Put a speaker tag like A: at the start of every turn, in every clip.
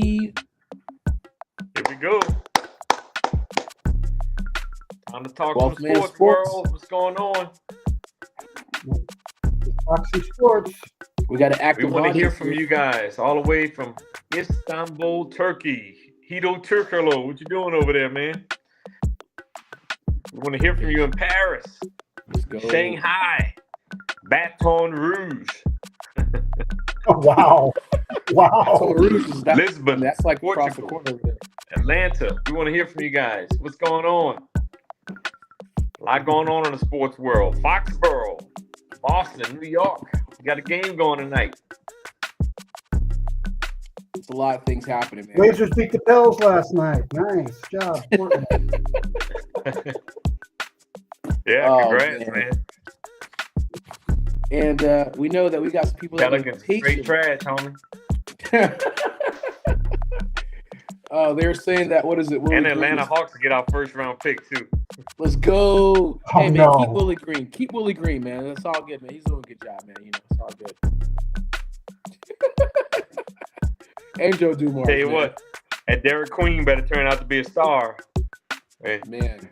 A: Here
B: we go. Time to talk
A: Well,
B: to the
A: man,
B: sports
A: sports.
B: world. What's going on?
C: Foxy Sports.
A: We got an
B: We
A: active
B: want to hear
A: audience
B: from
A: here.
B: you guys all the way from Istanbul, Turkey. Hito Turkalo, what you doing over there, man? We want to hear from you in Paris,
A: Let's go.
B: Shanghai, Baton Rouge,
C: Oh, wow. Wow.
A: Baton Rouge is that,
B: Lisbon,
A: that's like across the
B: Portugal.
A: corner over there.
B: Atlanta. We want to hear from you guys. What's going on? A lot going on in the sports world. Foxborough, Boston, New York. We got a game going tonight.
A: It's a lot of things happening, man.
C: Blazers beat the Pels last night. Nice job, Horton.
B: Yeah,
A: Oh,
B: congrats,
A: man.
B: man.
A: And we know that we got some people that are
B: Pelicans, straight
A: patient.
B: trash, homie.
A: They're saying that, what is it?
B: And the Atlanta Hawks to get our first round pick, too.
A: Let's go.
C: Oh,
A: Hey, man,
C: no.
A: keep Willie Green. Keep Willie Green, man. That's all good, man. He's doing a good job, man. You know, it's all good. And Joe Dumars.
B: Tell you
A: man.
B: what, that Derek Queen better turn out to be a star. Hey,
A: Man,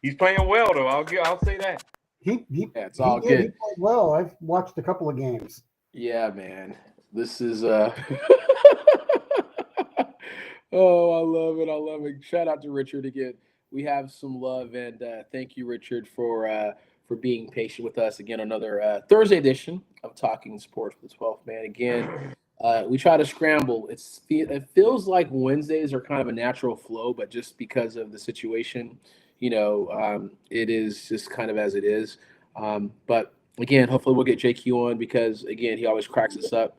B: he's playing well, though. I'll say that.
C: Yeah,
A: it's all
C: He
A: good.
C: played well. I've watched a couple of games.
A: Yeah, man. This is Oh, I love it. I love it. Shout out to Richard again. We have some love, and thank you, Richard, for being patient with us again. Another Thursday edition of Talking Sports for the 12th Man. Again, we try to scramble. It feels like Wednesdays are kind of a natural flow, but just because of the situation, it is just kind of as it is. But again, hopefully we'll get JQ on because again, he always cracks us up.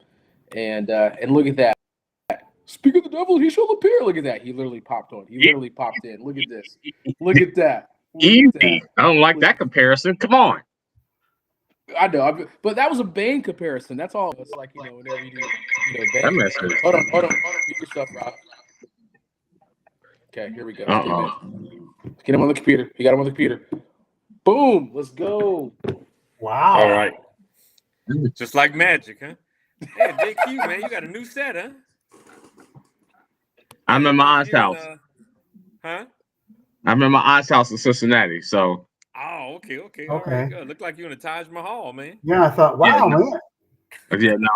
A: And look at that. Speak of the devil, he shall appear. Look at that. He literally popped on. He literally popped in. Look at this. Look at that. Look at
D: Easy.
A: that.
D: I don't like that comparison. Come on.
A: I know, but that was a Bane comparison. That's all. It's like, whenever you do, Bane.
D: That mess is.
A: Hold on. Mute yourself, Rob. Okay, here we go. Let's get him on the computer. You got him on the computer. Boom. Let's go.
C: Wow.
B: All right. Just like magic, huh? Hey, JQ, man, you got a new set, huh?
D: I'm in my aunt's house.
B: Huh?
D: I'm in my aunt's house in Cincinnati. So
B: Oh, okay. All right, good. Look like you in the Taj Mahal, man.
C: Yeah, I thought, wow, man.
D: yeah, no.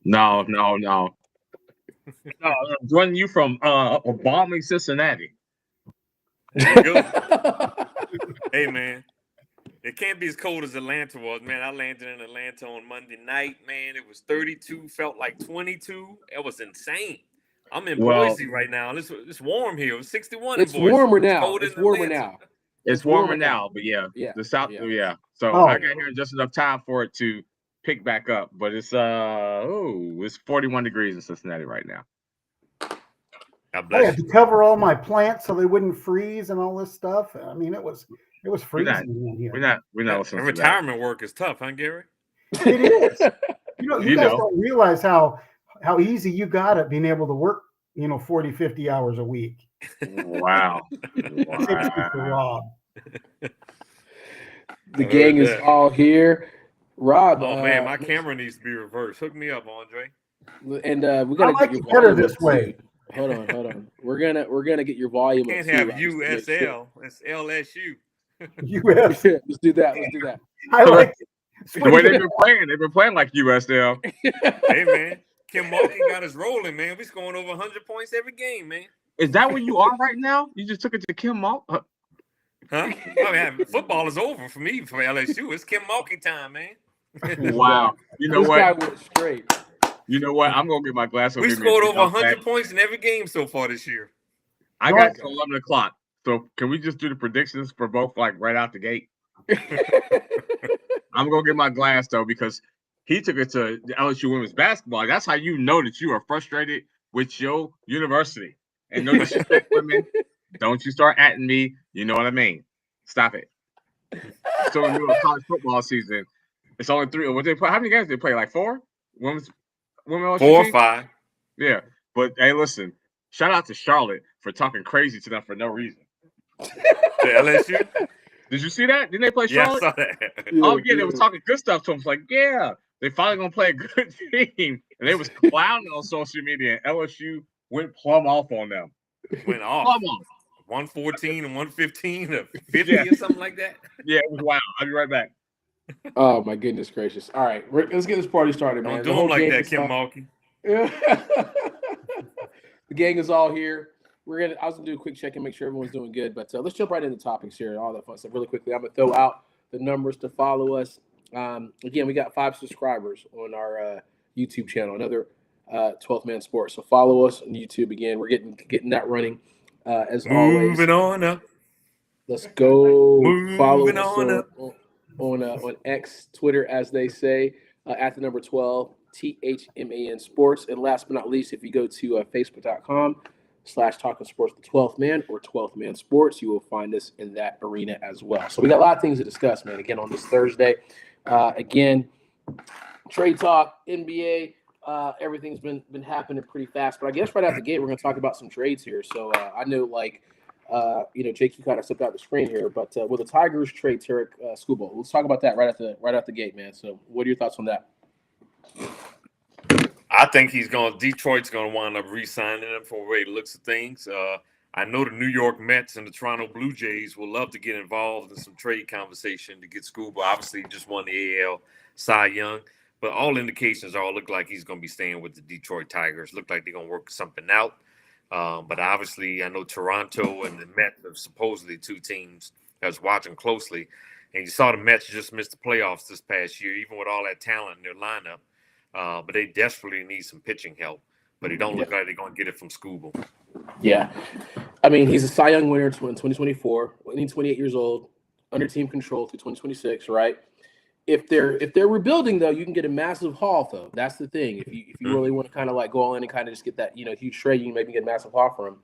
D: No, I'm joining you from balmy Cincinnati.
B: There you go. Hey, man. It can't be as cold as Atlanta was, man. I landed in Atlanta on Monday night, man. It was 32, felt like 22. It was insane. I'm in Boise right now. It's warm here. It was 61
A: It's
B: in Boise.
A: warmer now.
B: cold
A: It's
B: in
A: warmer
B: Atlanta.
A: now.
D: It's warmer now, but yeah, the South,
A: yeah.
D: So
C: Oh.
D: I got here in just enough time for it to pick back up. But it's 41 degrees in Cincinnati right now.
B: God
C: I
B: bless
C: had
B: you.
C: to cover all my plants so they wouldn't freeze and all this stuff. I mean, it was freezing in here.
D: We're not
B: And
D: listening to that.
B: retirement work is tough, huh, Gary?
C: It is. You
D: You
C: guys
D: know.
C: don't realize how easy you got it being able to work, 40, 50 hours a week.
D: Wow.
C: Except for Rob.
A: The gang is all here. Rob.
B: Oh, man, my camera needs to be reversed. Hook me up, Andre.
A: And we gotta
C: I like
A: get your
C: it better
A: volume
C: this
A: up,
C: way.
A: too. Hold on. We're gonna get your volume
B: Can't
A: up.
B: have
A: too, Rob, just to make sure.
B: USL. It's LSU.
C: US.
A: Let's do that.
C: I like it.
D: The way they've been playing like USL.
B: Hey, man. Kim Mulkey got us rolling, man. We scoring over 100 points every game, man.
D: Is that where you are right now? You just took it to Kim Malk?
B: Huh? I mean, football is over for me for LSU. It's Kim Mulkey time, man.
D: Wow. You know
A: This
D: what?
A: guy went straight.
D: You know what? I'm gonna get my glass.
B: We scored over 100 points in every game so far this year.
D: I got to 11 o'clock. So can we just do the predictions for both, like right out the gate? I'm gonna get my glass though because he took it to the LSU women's basketball. That's how you know that you are frustrated with your university. And no disrespect, women. Don't you start atting me. You know what I mean? Stop it. So in the middle of college football season, it's only 3. What they play? How many games did they play? Like 4? Women LSU
B: 4 or
D: team?
B: 5.
D: Yeah. But hey, listen. Shout out to Charlotte for talking crazy to them for no reason.
B: The LSU?
D: Did you see that? Didn't they play
B: Yeah, I
D: Charlotte?
B: saw that.
D: Oh yeah, they were talking good stuff to him. It's like, yeah, they finally gonna play a good team, and they was clowning on social media. And LSU went plumb off on them.
B: Went off.
D: Plumb off.
B: 114 and 115 or 50 or something like that.
D: Yeah, it was wild. I'll be right back.
A: Oh my goodness gracious! All right, Rick, let's get this party started, man.
B: Don't do them like that, Kim Mulkey.
A: The gang is all here. I was gonna do a quick check and make sure everyone's doing good, but let's jump right into topics here and all that fun stuff really quickly. I'm gonna throw out the numbers to follow us. Again, we got 5 subscribers on our YouTube channel, another 12th Man Sports. So follow us on YouTube. Again, we're getting that running as always.
B: Moving on up.
A: Let's go. Follow
B: Moving
A: us on X, Twitter, as they say, at the number 12 THMAN Sports. And last but not least, if you go to Facebook.com/Talking Sports the 12th Man or 12th Man Sports, you will find us in that arena as well. So we got a lot of things to discuss, man. Again, on this Thursday, again, trade talk, NBA, everything's been happening pretty fast. But I guess right out the gate, we're going to talk about some trades here. So I know, like, Jake, you kind of stepped out the screen here, but will the Tigers trade Tarik Skubal? Let's talk about that right out the gate, man. So what are your thoughts on that?
B: I think Detroit's going to wind up re-signing him for the way it looks at things. I know the New York Mets and the Toronto Blue Jays will love to get involved in some trade conversation to get Skubal. Obviously, he just won the AL Cy Young, but all indications look like he's going to be staying with the Detroit Tigers. Look like they're going to work something out. But obviously, I know Toronto and the Mets are supposedly 2 teams I was watching closely. And you saw the Mets just missed the playoffs this past year, even with all that talent in their lineup. But they desperately need some pitching help. But it don't look like they're going to get it from Skubal.
A: Yeah. I mean, he's a Cy Young winner in 2024, he's 28 years old, under team control through 2026, right? If they're rebuilding, though, you can get a massive haul, though. That's the thing. If you really want to kind of like go all in and kind of just get that, huge trade, you can maybe get a massive haul for him.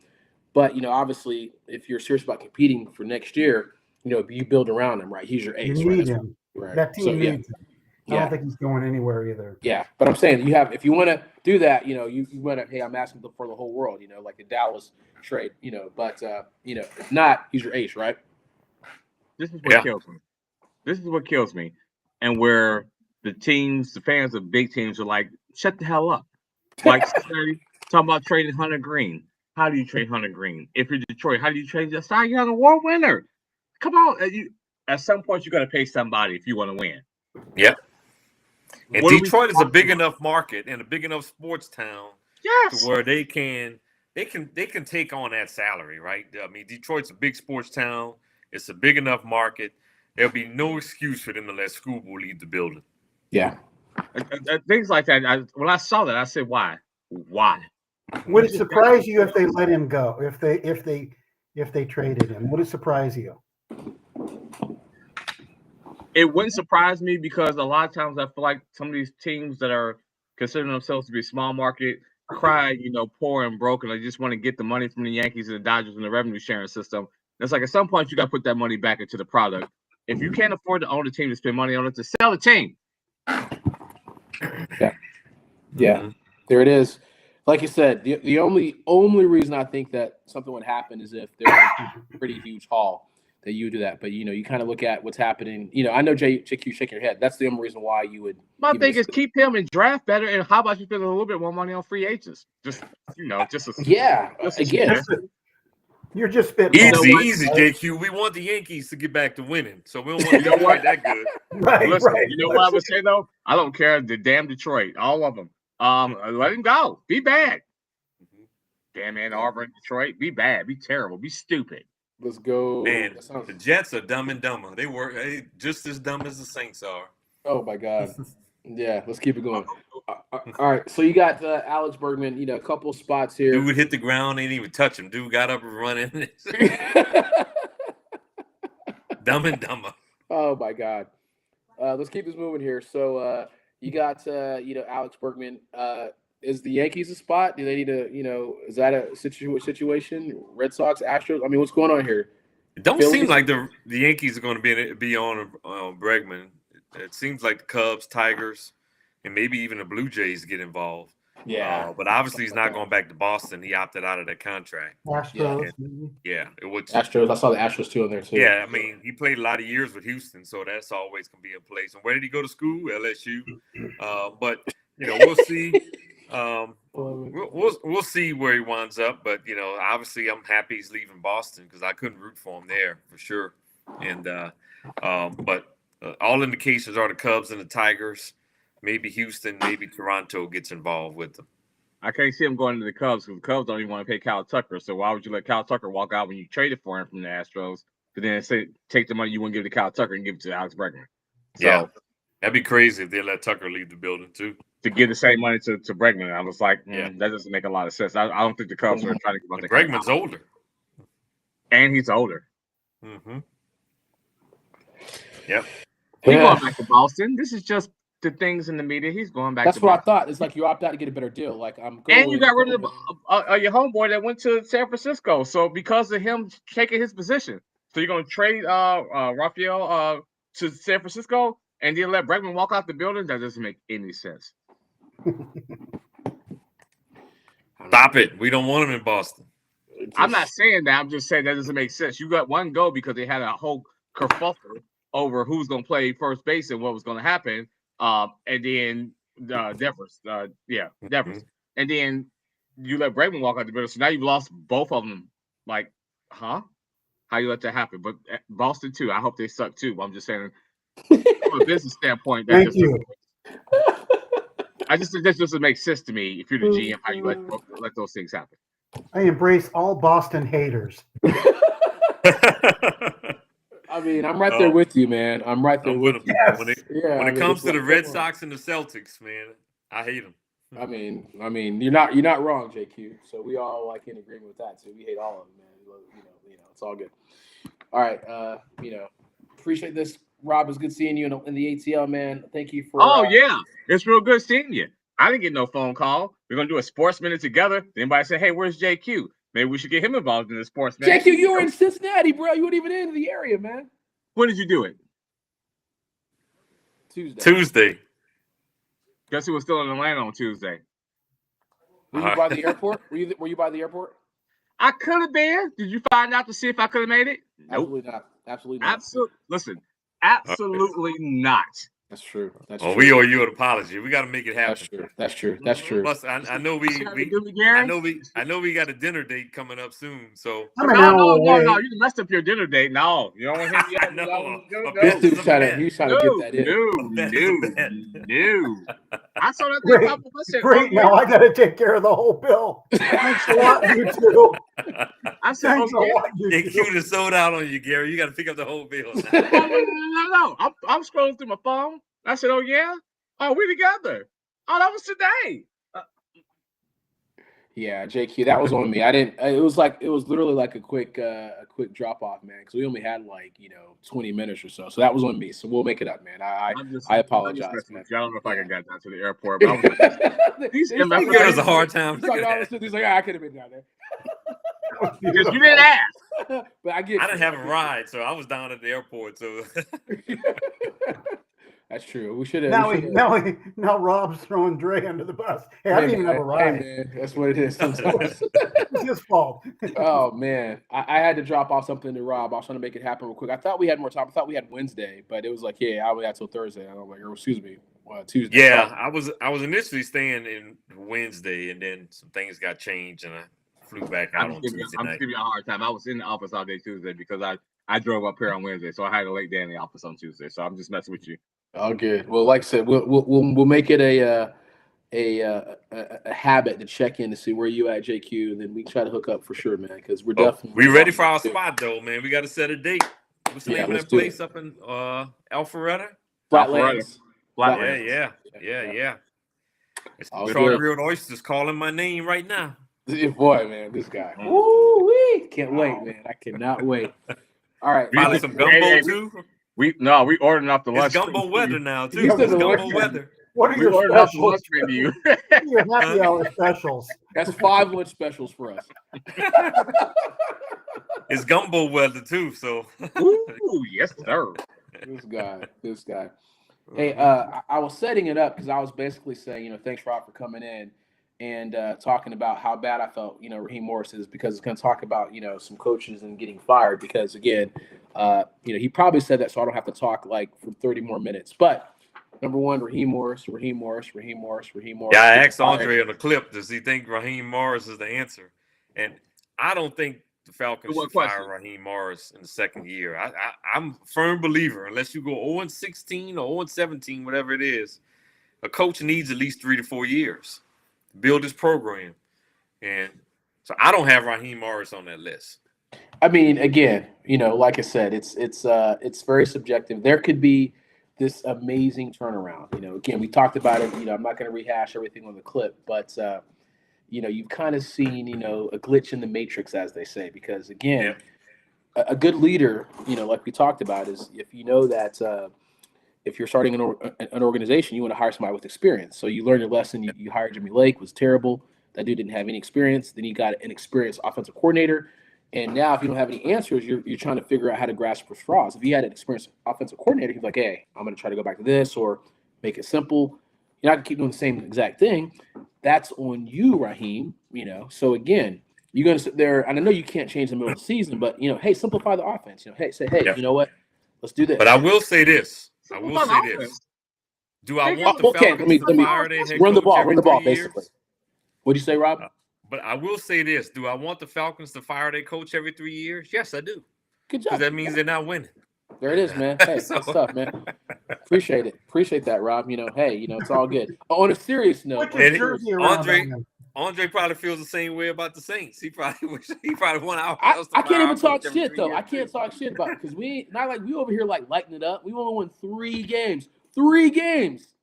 A: But, obviously, if you're serious about competing for next year, you build around him, right? He's your ace.
C: You need him.
A: Right.
C: That team needs him. I don't think he's going anywhere either.
A: Yeah, but I'm saying if you want to do that, you want to, hey, I'm asking for the whole world, like the Dallas trade, but if not, he's your ace, right?
D: This is what kills me. This is what kills me. And where the fans of big teams are like, shut the hell up. Like, talking about trading Hunter Green. How do you trade Hunter Green? If you're Detroit, how do you trade the Cy Young Award winner? Come on. At some point, you got to pay somebody if you want to win.
B: Yep. And Detroit is a big enough market and a big enough sports town to where they can take on that salary, right? I mean, Detroit's a big sports town. It's a big enough market. There'll be no excuse for them to let Skubal leave the building.
A: Yeah.
D: Things like that. When I saw that, I said, why? Why?
C: Would it surprise you if they let him go? If they traded him? Would it surprise you?
D: It wouldn't surprise me because a lot of times I feel like some of these teams that are considering themselves to be small market cry, poor and broke, and they just want to get the money from the Yankees and the Dodgers and the revenue sharing system. And it's like at some point you got to put that money back into the product. If you can't afford to own a team to spend money on it, to sell the team.
A: Yeah. There it is. Like you said, the only reason I think that something would happen is if there's a pretty huge haul that you do that. But, you kind of look at what's happening. I know, JQ, shaking your head. That's the only reason why you would.
D: My thing is keep him and draft better. And how about you spend a little bit more money on free agents?
C: You're just spitting.
B: Easy, JQ. We want the Yankees to get back to winning. So we don't want to get that good.
C: Right.
D: You know what I would say, though? I don't care. The damn Detroit. All of them. Let him go. Be bad. Damn Ann Arbor, Detroit. Be bad. Be terrible. Be stupid.
A: Let's go.
B: Man, the Jets are dumb and dumber. They were just as dumb as the Saints are.
A: Oh, my God. Yeah, let's keep it going. All right, so you got Alex Bregman, a couple spots here.
B: Dude hit the ground, ain't even touch him. Dude got up and running. Dumb and dumber.
A: Oh, my God. Let's keep this moving here. So you got, Alex Bregman. Is the Yankees a spot? Do they need to, is that a situation? Red Sox, Astros? I mean, what's going on here?
B: It don't seem like the Yankees are going to be on Bregman. It seems like the Cubs, Tigers, and maybe even the Blue Jays get involved.
A: Yeah.
B: But obviously he's not going back to Boston. He opted out of that contract.
C: Astros.
A: Astros. I saw the Astros too in there too.
B: Yeah, I mean, he played a lot of years with Houston, so that's always going to be in place. And where did he go to school? LSU. But, we'll see. We'll see where he winds up, but obviously I'm happy he's leaving Boston because I couldn't root for him there for sure. And but all indications are the Cubs and the Tigers, maybe Houston, maybe Toronto gets involved with them.
D: I can't see him going to the Cubs because the Cubs don't even want to pay Kyle Tucker. So why would you let Kyle Tucker walk out when you traded for him from the Astros? But then take the money you want to give to Kyle Tucker and give it to Alex Bregman. So,
B: yeah, that'd be crazy if they let Tucker leave the building too.
D: To give the same money to Bregman, I was like, that doesn't make a lot of sense. I don't think the Cubs are trying to give up the
B: Bregman's older,
D: and he's older.
B: Mm-hmm. Yep.
D: He's going back to Boston. This is just the things in the media. He's going back.
A: That's
D: to
A: what
D: Boston.
A: I thought. It's like you opt out to get a better deal. Like I'm going.
D: And you got rid of your homeboy that went to San Francisco. So because of him taking his position, so you're going to trade Raphael to San Francisco and then let Bregman walk out the building? That doesn't make any sense.
B: Stop it. We don't want him in Boston.
D: I'm not saying that. I'm just saying that doesn't make sense. You got one go because they had a whole kerfuffle over who's going to play first base and what was going to happen. And then Devers. Devers. And then you let Bregman walk out the building. So now you've lost both of them. Like, huh? How you let that happen? But Boston, too. I hope they suck, too. But I'm just saying from a business standpoint.
C: Thank you.
D: I just think that doesn't make sense to me if you're the GM, how you let those things happen.
C: I embrace all Boston haters.
A: I mean, I'm right there with you, man. I'm right there with you.
B: Yes. When it comes to the Red Sox and the Celtics, man, I hate them.
A: I mean, you're not wrong, JQ. So we all like in agreement with that too. We hate all of them, man. It's all good. All right, appreciate this. Rob, it's good seeing you in the ATL, man. Thank you for.
D: Yeah, it's real good seeing you. I didn't get no phone call. We're gonna do a sports minute together. Anybody say, "Hey, where's JQ?" Maybe we should get him involved in the sports minute.
A: JQ, you were in Cincinnati, bro. You weren't even in the area, man.
D: When did you do it?
B: Tuesday.
D: Guess who was still in Atlanta on Tuesday?
A: Were you by the airport? Were you by the airport?
D: I could have been. Did you find out to see if I could have made it?
A: Absolutely not. Absolutely not.
D: Listen, absolutely not.
A: That's true.
B: We owe you an apology. We got to make it happen.
A: That's true. Plus, I know we got a dinner date coming up soon. So
D: no, you messed up your dinner date. No, you don't want him.
A: This dude's trying to get that in.
D: No. I saw that.
C: Great. Now I got to take care of the whole bill. Thanks a lot, you two.
D: I said,
B: they cute and sold out on you, Gary. You got to pick up the whole bill.
D: No. I'm scrolling through my phone. I said, "Oh yeah, we together. Oh, that was today."
A: Yeah, JQ, that was on me. I didn't. It was literally like a quick drop off, man. Because we only had 20 minutes or so. So that was on me. So we'll make it up, man. I apologize. Man.
D: I don't know if I can get down to the airport. But
B: he's giving us a hard time.
A: He's like, I could have been down there.
D: Because you didn't ask.
A: But I
B: didn't have a ride, so I was down at the airport. So
A: that's true. We should have.
C: Now Rob's throwing Dre under the bus. Hey, I didn't even have a ride.
A: Hey, man, that's what it is.
C: It's his fault.
A: Oh man, I had to drop off something to Rob. I was trying to make it happen real quick. I thought we had more time. I thought we had Wednesday, but it was like, I was out till Thursday. I was like, excuse me, Tuesday.
B: Yeah, I was initially staying in Wednesday, and then some things got changed, and I flew back out on Tuesday night.
D: I'm giving you a hard time. I was in the office all day Tuesday because I drove up here on Wednesday, so I had a late day in the office on Tuesday. So I'm just messing with you.
A: Oh, good. Well, like I said, we'll make it a habit to check in to see where you at, JQ, and then we try to hook up for sure, man. Because we're definitely
B: we ready for our spot though, man. We got to set a date. What's the name of that place up in Alpharetta?
A: Flatlands.
B: Yeah. It's Charlie Grilled Oysters calling my name right now.
A: Boy, man, this guy. Woo-wee. Can't wait, man. I cannot wait. All right.
B: Probably some gumbo too.
D: We ordering off the lunch.
B: It's gumbo weather now too. It's gumbo weather.
C: What are your specials?
D: Your
C: happy hour specials.
A: That's 5 lunch specials for us.
B: It's gumbo weather too. So.
D: Ooh, yes, sir.
A: This guy. Hey, I was setting it up because I was basically saying, thanks, Rob, for coming in and talking about how bad I felt, Raheem Morris is, because it's going to talk about, some coaches and getting fired. Because again, he probably said that, so I don't have to talk for 30 more minutes. But Number one, Raheem Morris.
B: Yeah, I asked Andre on the clip, does he think Raheem Morris is the answer? And I don't think the Falcons should fire Raheem Morris in the second year. I'm a firm believer, unless you go 0-16 or 0-17, whatever it is, a coach needs at least 3 to 4 years to build his program. And so I don't have Raheem Morris on that list.
A: I mean, again, like I said, it's very subjective. There could be this amazing turnaround. Again, we talked about it. I'm not going to rehash everything on the clip, but you've kind of seen, a glitch in the matrix, as they say, because again, a good leader, like we talked about, is if you know that if you're starting an organization, you want to hire somebody with experience. So you learned your lesson. You hired Jimmy Lake, was terrible. That dude didn't have any experience. Then you got an experienced offensive coordinator. And now if you don't have any answers, you're trying to figure out how to grasp for straws. If you had an experienced offensive coordinator, he's like, hey, I'm going to try to go back to this or make it simple. You're not going to keep doing the same exact thing. That's on you, Raheem. So again, you're going to sit there, and I know you can't change in the middle of the season, but, hey, simplify the offense. Hey, say, hey, you know what? Let's do this.
B: But I will say this. Do I want the Falcons to fire their head
A: run the
B: coach every
A: ball,
B: 3 years?
A: basically. What'd you say, Rob?
B: But I will say this. Do I want the Falcons to fire their coach every 3 years? Yes, I do.
A: Good job.
B: Because that means they're not winning.
A: There it is, man. Hey, good stuff, man. Appreciate it. Appreciate that, Rob. Hey, it's all good. On a serious note,
B: Andre probably feels the same way about the Saints. He probably won our
A: house. I can't even talk shit, though. I can't talk shit about it because we over here like lighting it up. We only won 3 games. 3 games.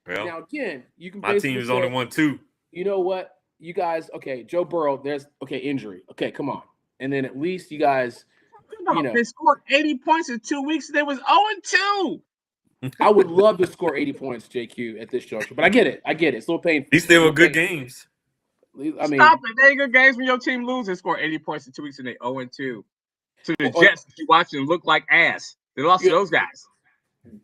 A: Well, now, again, you can
B: my team has only won 2.
A: You know what? You guys, okay, Joe Burrow, injury. Okay, come on. And then at least you guys,
D: they scored 80 points in 2 weeks. They was 0-2.
A: I would love to score 80 points, JQ, at this juncture. But I get it. It's a little painful.
B: These still were good games.
A: I mean,
D: stop it. They ain't good games when your team loses. They score 80 points in 2 weeks and they 0-2. To the Jets that you watching look like ass. They lost to those guys.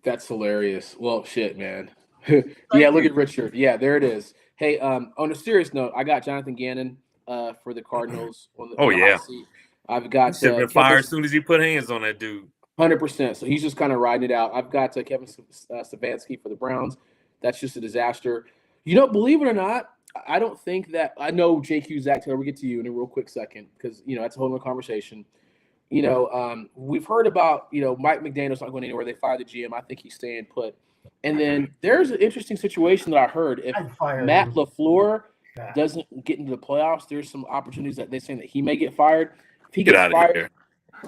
A: That's hilarious. Well, shit, man. Yeah, look at Richard. Yeah, there it is. Hey, on a serious note, I got Jonathan Gannon for the Cardinals. On the hot seat. I've got
B: been fired as soon as he put hands on that dude.
A: 100%. So he's just kind of riding it out. I've got Kevin Stefanski for the Browns. That's just a disaster. Believe it or not, I don't think that – I know JQ, Zach Taylor, we'll get to you in a real quick second because, that's a whole other conversation. We've heard about, Mike McDaniel's not going anywhere. They fired the GM. I think he's staying put. And then there's an interesting situation that I heard. If Matt LaFleur doesn't get into the playoffs, there's some opportunities that they're saying that he may get fired. If he gets fired,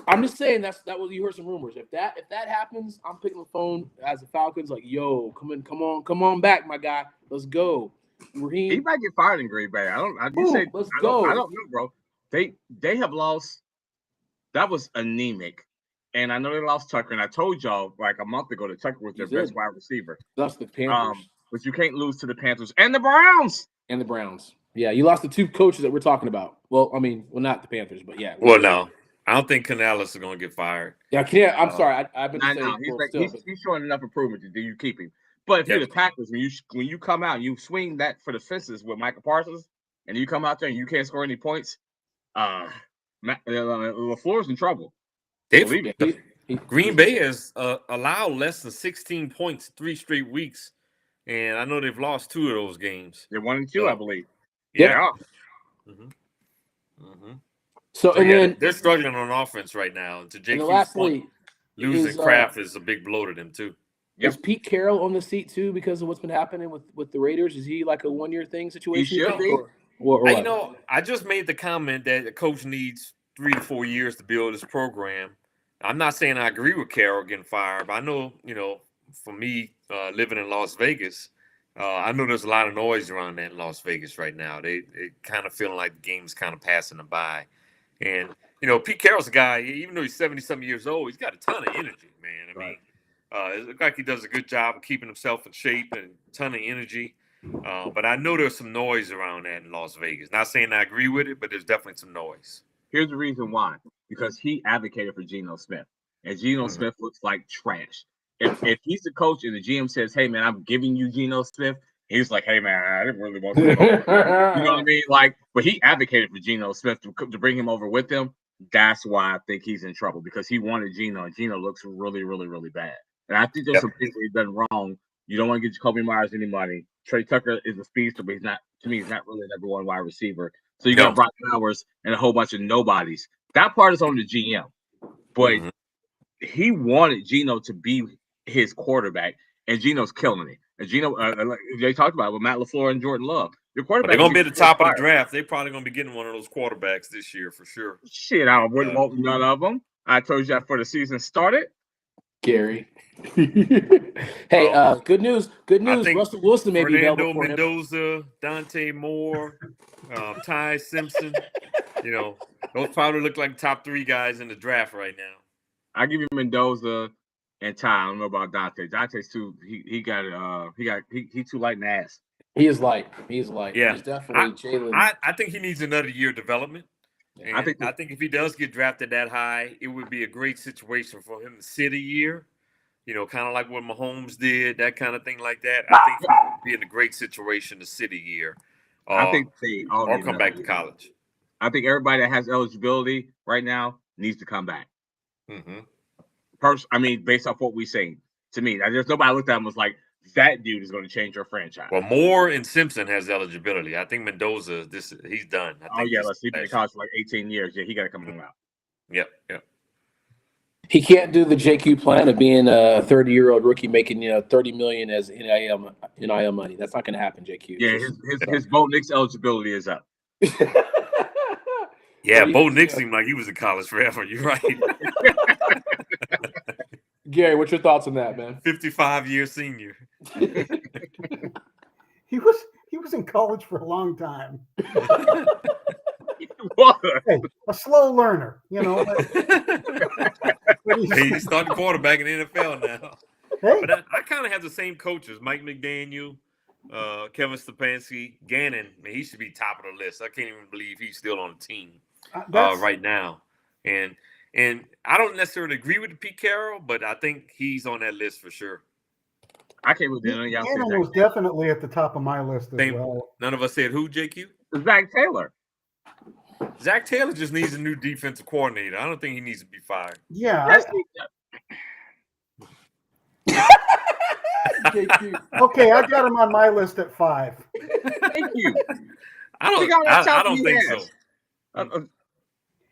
A: I'm just saying that was you heard some rumors. If that happens, I'm picking the phone as the Falcons, like, yo, come on back, my guy. Let's go. Raheem.
D: He might get fired in Green Bay. Let's
A: go.
D: I don't know, bro. They have lost. That was anemic. And I know they lost Tucker, and I told y'all like a month ago that Tucker was their best wide receiver.
A: That's the Panthers.
D: But you can't lose to the Panthers and the Browns.
A: Yeah, you lost the 2 coaches that we're talking about. Well, not the Panthers, but yeah.
B: Well, no. I don't think Canales is going to get fired.
A: Yeah, I'm sorry. I've been saying
D: he's showing enough improvement to do you keep him. But if you're the Packers, when you come out and you swing that for the fences with Michael Parsons, and you come out there and you can't score any points, LaFleur's in trouble.
B: Green Bay has allowed less than 16 points 3 straight weeks, and I know they've lost 2 of those games.
D: They're 1-2, I believe.
A: Yeah. So then
B: they're struggling on offense right now. To JQ's point, losing Kraft is a big blow to them too.
A: Is Pete Carroll on the seat too because of what's been happening with the Raiders? Is he like a 1-year thing situation?
D: He should be.
A: Or
B: I just made the comment that the coach needs 3 to 4 years to build his program. I'm not saying I agree with Carroll getting fired, but I know, for me, living in Las Vegas, I know there's a lot of noise around that in Las Vegas right now. They kind of feeling like the game's kind of passing them by. And, Pete Carroll's a guy, even though he's 70-something years old, he's got a ton of energy, man. I mean, it looks like he does a good job of keeping himself in shape and a ton of energy. But I know there's some noise around that in Las Vegas. Not saying I agree with it, but there's definitely some noise.
D: Here's the reason why. Because he advocated for Geno Smith. And Geno Smith looks like trash. If he's the coach and the GM says, hey, man, I'm giving you Geno Smith, he's like, hey, man, I didn't really want to. You know what I mean? But he advocated for Geno Smith to bring him over with him. That's why I think he's in trouble because he wanted Geno, and Geno looks really, really, really bad. And I think there's some things he's done wrong You don't want to get Jacoby Myers any money. Trey Tucker is a speedster, but he's not really a number one wide receiver. So you got Brock Bowers and a whole bunch of nobodies. That part is on the GM. But he wanted Geno to be his quarterback, and Geno's killing it. And Geno, like they talked about it with Matt LaFleur and Jordan Love. Your quarterback.
B: They're going to be at the top of the draft. They're probably going to be getting one of those quarterbacks this year for sure.
D: Shit, I wouldn't want none of them. I told you that before the season started.
A: Gary. Hey, good news. Good news. Russell Wilson may be available for
B: Mendoza, Dante Moore, Ty Simpson. You know, those probably look like top 3 guys in the draft right now.
D: I give you Mendoza and Ty. I don't know about Dante. Dante's too. He too light in the ass.
A: He is light. He's light.
B: Yeah,
A: he's definitely Jalen.
B: I think he needs another year of development. And I think if he does get drafted that high, it would be a great situation for him to sit a year. You know, kind of like what Mahomes did, that kind of thing like that. I think he would be in a great situation to sit a year.
D: I think they all
B: or come back to college.
D: I think everybody that has eligibility right now needs to come back. I mean, based off what we're saying, to me, there's nobody looked at him and was like, that dude is going to change your franchise.
B: Well, Moore and Simpson has eligibility. I think Mendoza, he's done.
D: Let's see. He's been in college for like 18 years. Yeah, he got to come home out.
B: Yep.
A: He can't do the JQ plan of being a 30-year-old rookie making $30 million as NIL money. That's not going to happen, JQ.
D: Yeah, his Bo Nix eligibility is up.
B: Yeah, Bo Nix seemed like he was in college forever. You're right.
A: Gary, what's your thoughts on that, man?
B: 55-year senior.
C: He was in college for a long time. Hey, a slow learner, you know.
B: He's starting quarterback in the NFL now. Hey. But I kind of have the same coaches: Mike McDaniel, Kevin Stefanski, Gannon. I mean, he should be top of the list. I can't even believe he's still on the team right now. And I don't necessarily agree with Pete Carroll, but I think he's on that list for sure.
D: I can't believe
C: Gannon was definitely at the top of my list as well.
B: None of us said who, JQ?
D: Zach Taylor.
B: Zach Taylor just needs a new defensive coordinator. I don't think he needs to be fired.
C: Yeah. Okay, I got him on my list at 5.
D: Thank you.
B: I don't think so.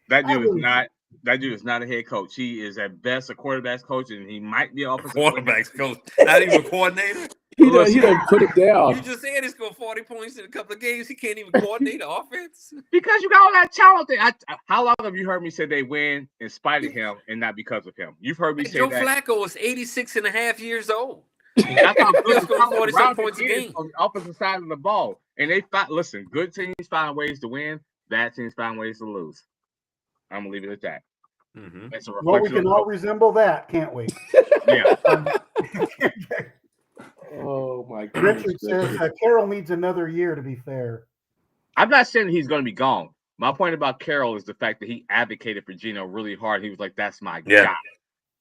D: That dude is not a head coach. He is at best a quarterback's coach, and he might be an offensive
B: quarterback's coach. Not even a coordinator.
A: He doesn't put it down.
B: You just said he scored 40 points in a couple of games. He can't even coordinate the offense.
D: Because you got all that talent there. How long have you heard me say they win in spite of him and not because of him? You've heard me say
B: Joe
D: that.
B: Flacco is 86 and a half years old.
D: That's how good
B: he scored 40 points a game
D: on the opposite side of the ball. And listen, good teams find ways to win. Bad teams find ways to lose. I'm going to leave it at that.
C: Well, we can all resemble that, can't we?
D: Yeah.
A: Oh, my God.
C: Richard says Carroll needs another year, to be fair.
D: I'm not saying he's going to be gone. My point about Carroll is the fact that he advocated for Geno really hard. He was like, that's my guy.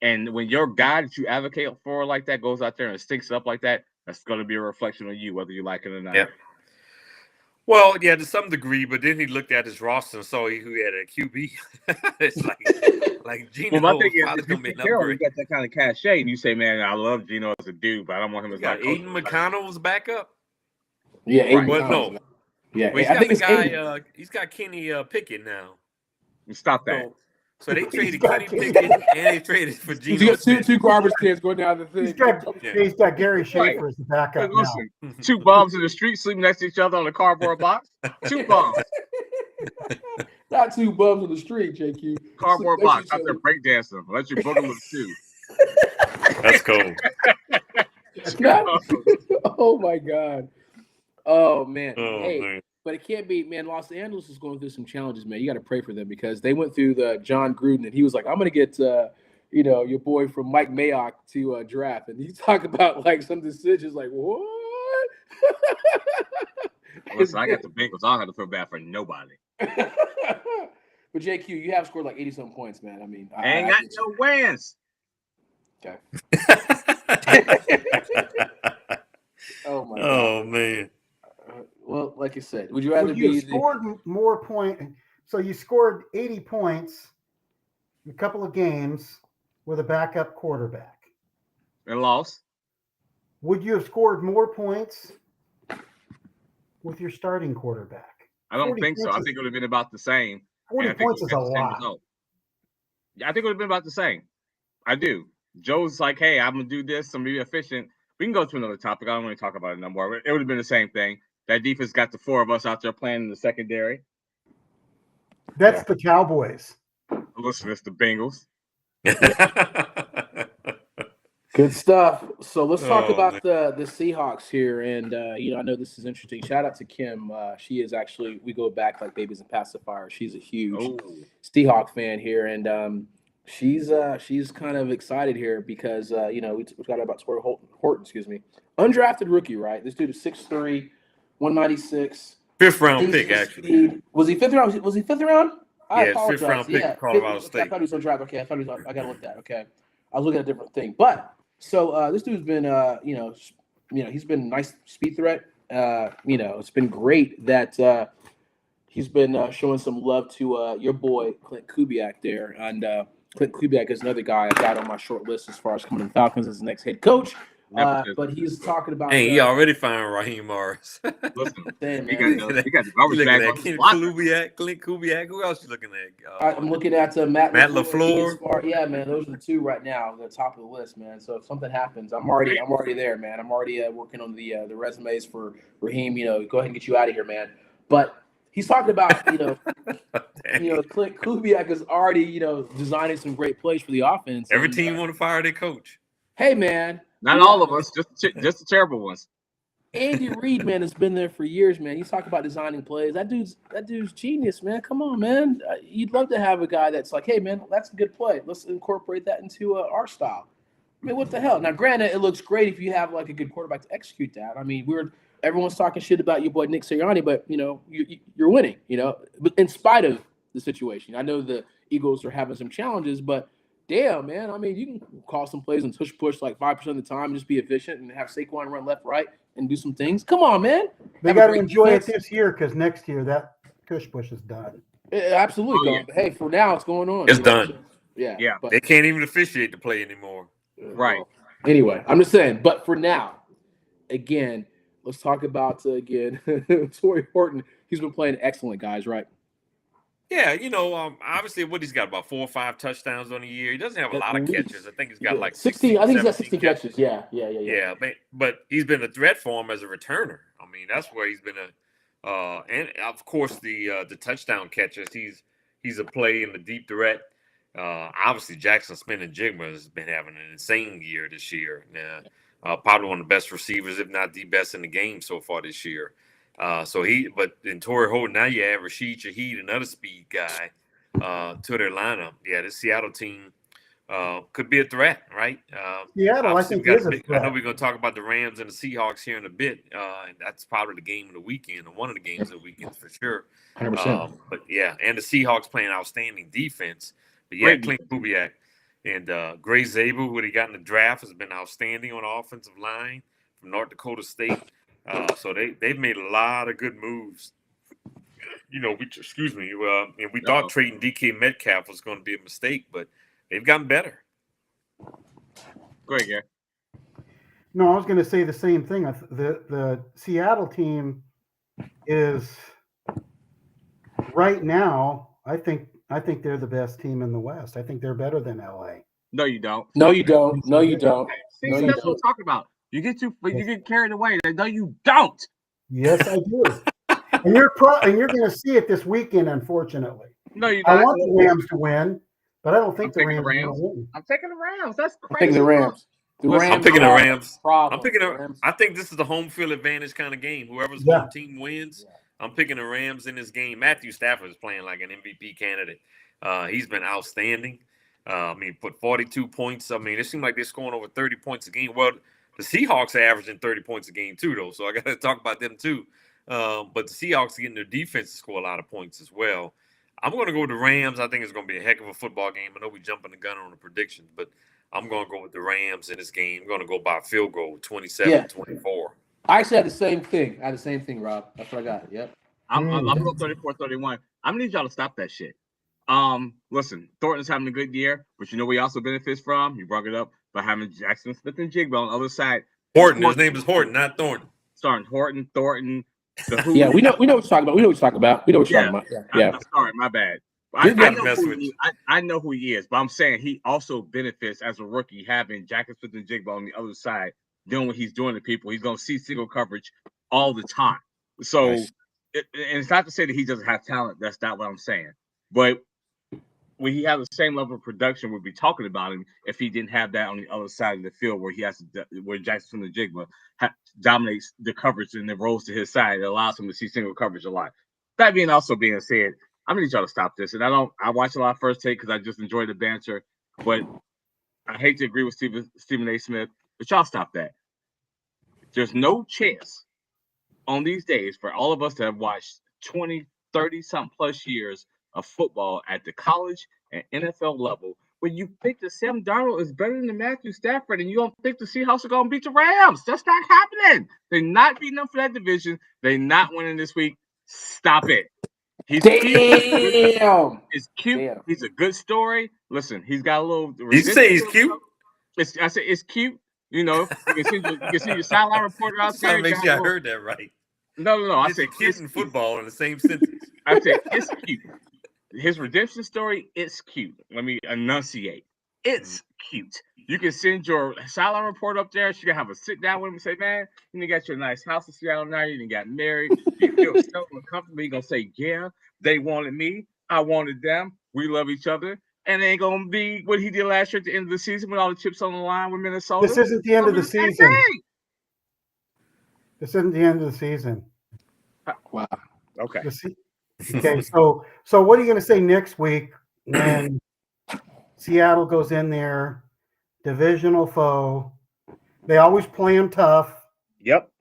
D: And when your guy that you advocate for like that goes out there and stinks up like that, that's going to be a reflection on you, whether you like it or not.
B: Yeah. Well, yeah, to some degree, but then he looked at his roster and saw who had a QB. It's like Geno.
D: Well, my thing is, if you Carroll, you got that kind of cachet, and you say, "Man, I love Geno as a dude, but I don't want him as my coach."
B: Aiden McConnell's backup.
A: Yeah, Aiden.
B: Well, no.
A: Yeah,
B: well, I think the guy. He's got Kenny Pickett now.
D: Stop that.
B: So they traded Kenny Pickett and they traded for Geno.
A: He's got two garbage cans going down the thing.
C: He's got Gary Schaefer as the backup now.
D: 2 bums in the street sleeping next to each other on a cardboard box. 2 bums.
A: Not 2 bums on the street, JQ.
D: Cardboard box out there breakdancing. Let your boogaloo too.
B: That's cool.
A: Oh my God. Oh man.
B: Oh,
A: hey.
B: man.
A: But it can't be, man. Los Angeles is going through some challenges, man. You got to pray for them because they went through the John Gruden, and he was like, "I'm going to get, your boy from Mike Mayock to draft." And you talk about like some decisions, like what?
D: Listen, I got the Bengals. I don't have to feel bad for nobody.
A: But JQ, you have scored like 80-something points, man. I mean,
D: I ain't got no wins.
A: Okay. Oh my God.
B: Oh man.
A: Well, like I said, would you rather
C: you scored more points? So you scored 80 points in a couple of games with a backup quarterback
D: And lost.
C: would you have scored more points with your starting quarterback?
D: I don't think so. I think it would have been about the same.
C: 40 points is a lot.
D: Yeah, I think it would have been about the same. I do. Joe's like, hey, I'm going to do this. I'm going to be efficient. We can go to another topic. I don't want to talk about it no more. It would have been the same thing. That defense got the 4 of us out there playing in the secondary.
C: That's the Cowboys.
D: Listen, it's the Bengals.
A: Good stuff. So let's talk about the Seahawks here. And, I know this is interesting. Shout out to Kim. She is actually, we go back like babies and pacifiers. She's a huge Seahawk fan here. And she's kind of excited here because, we got about Tory Horton, undrafted rookie, right? This dude is 6'3", 196.
B: 5th round pick, actually.
A: Was he 5th round? Was he 5th round?
B: Yeah, 5th round pick of Colorado State.
A: I thought he was undrafted. Okay, I got to look at that. Okay. I was looking at a different thing. But so this dude's been, he's been a nice speed threat. It's been great that he's been showing some love to your boy, Clint Kubiak there. And Clint Kubiak is another guy I got on my short list as far as coming to the Falcons as the next head coach. But he's talking about.
B: Hey, he already found Raheem Morris.
D: Listen,
B: he got the garbage bag. Clint Kubiak. Who else you looking at?
A: I'm looking at Matt
B: LaFleur.
A: Yeah, man, those are the 2 right now, the top of the list, man. So if something happens, I'm already there, man. I'm already working on the resumes for Raheem. Go ahead and get you out of here, man. But he's talking about Clint Kubiak is already designing some great plays for the offense.
B: Every team want to fire their coach.
A: Hey, man.
D: Not all of us, just the terrible ones.
A: Andy Reid, man, has been there for years, man. He's talking about designing plays. That dude's genius, man. Come on, man. You'd love to have a guy that's like, hey, man, that's a good play. Let's incorporate that into our style. I mean, what the hell? Now, granted, it looks great if you have like a good quarterback to execute that. I mean, everyone's talking shit about your boy Nick Sirianni, but you're winning. But in spite of the situation, I know the Eagles are having some challenges, but. Damn, man. I mean, you can call some plays and push like 5% of the time and just be efficient and have Saquon run left, right, and do some things. Come on, man.
C: They got to enjoy it this year because next year that push is done.
A: Absolutely. Hey, for now, it's going on.
B: It's done.
A: Yeah.
B: But they can't even officiate the play anymore.
D: Right.
A: Anyway, I'm just saying. But for now, again, let's talk about, Tory Horton. He's been playing excellent, guys, right?
B: Yeah, obviously what he's got about 4 or 5 touchdowns on the year. He doesn't have a lot of catches. I think he's got like
A: 16. I think he's got 16 catches. Yeah.
B: But he's been a threat for him as a returner. I mean, that's where he's been and of course the touchdown catches. He's a play in the deep threat. Obviously Jackson Smith-Njigba has been having an insane year this year. Probably one of the best receivers, if not the best in the game so far this year. But in Tory Horton, now you add Rashid Shaheed, another speed guy, to their lineup. Yeah, this Seattle team could be a threat, right?
C: Seattle, I think, is a threat.
B: I know we're going to talk about the Rams and the Seahawks here in a bit, and that's probably the game of the weekend, or one of the games of the weekend for sure.
A: 100%.
B: But yeah, and the Seahawks playing outstanding defense. But yeah, Clint Kubiak and Gray Zabel, who they got in the draft, has been outstanding on the offensive line from North Dakota State. So they've made a lot of good moves. And we thought trading DK Metcalf was going to be a mistake, but they've gotten better.
D: Go ahead, Gary.
C: No, I was going to say the same thing. The Seattle team is right now. I think they're the best team in the West. I think they're better than LA.
D: No, you don't.
A: No, you don't. No, you don't.
D: See, that's what I'm talking about. You get carried away. No, you don't.
C: Yes, I do. And you're going to see it this weekend, unfortunately.
D: No, you don't.
C: I want the Rams to win, but I don't think the Rams are going to win.
D: I'm taking the Rams. That's crazy.
A: I'm picking the Rams.
B: I'm picking the Rams.
A: Rams.
B: I think this is the home field advantage kind of game. Whoever's home team wins. I'm picking the Rams in this game. Matthew Stafford is playing like an MVP candidate. He's been outstanding. Put 42 points. It seems like they're scoring over 30 points a game. Well, the Seahawks are averaging 30 points a game too, though. So I got to talk about them too. But the Seahawks are getting their defense to score a lot of points as well. I'm going to go with the Rams. I think it's going to be a heck of a football game. I know we're jumping the gun on the predictions, but I'm going to go with the Rams in this game. I'm going to go by a field goal, 27-24.
A: I actually had the same thing. Rob. That's what I got. Yep.
D: I'm going 34-31. I'm going to need y'all to stop that shit. Listen, Thornton's having a good year, but he also benefits from, you brought it up, by having Jackson Smith-Njigba on the other side.
B: Horton. His name is Horton, not Thornton.
D: Starting Horton, Thornton, the who.
A: Yeah, we know what you're talking about. We know what you're talking about. We know what you're talking about. Yeah.
D: I'm sorry, my bad.
A: You're
D: I
A: good.
D: know I know who he is, but I'm saying he also benefits as a rookie having Jackets with the Jigba on the other side, doing what he's doing to people. He's going to see single coverage all the time. So,
A: Nice.
D: and it's not to say that he doesn't have talent. That's not what I'm saying. But when he has the same level of production, we'd be talking about him if he didn't have that on the other side of the field where he has to, where Jackson from the Jigba dominates the coverage and then rolls to his side. It allows him to see single coverage a lot. That being said, I'm gonna need y'all to stop this. And I watch a lot of First Take because I just enjoy the banter, but I hate to agree with Stephen A. Smith, but y'all stop that. There's no chance on these days for all of us to have watched 20, 30 something plus years of football at the college and NFL level when you think that Sam Darnold is better than Matthew Stafford and you don't think the Seahawks are going to beat the Rams. That's not happening. They're not beating them for that division. They're not winning this week. Stop it. He's
A: Damn.
D: cute. It's cute.
A: Damn.
D: He's a good story. Listen, he's got a little.
B: You say he's cute?
D: I said it's cute. You know, you can see your sideline reporter out there.
B: Trying to make sure I heard that right.
D: No. I said
B: cute and football in the same sentence.
D: I said it's cute. His redemption story, it's cute. Let me enunciate. It's cute. You can send your sideline report up there. She can have a sit down with him and say, man, you got your nice house in Seattle now. You got married. You feel so uncomfortable. You're going to say, yeah, they wanted me. I wanted them. We love each other. And it ain't going to be what he did last year at the end of the season with all the chips on the line with Minnesota.
C: This isn't the end of the season. This isn't the end of the season.
A: Wow.
D: Okay.
C: Okay, so what are you going to say next week when Seattle goes in there, divisional foe? They always play them tough.
D: Yep.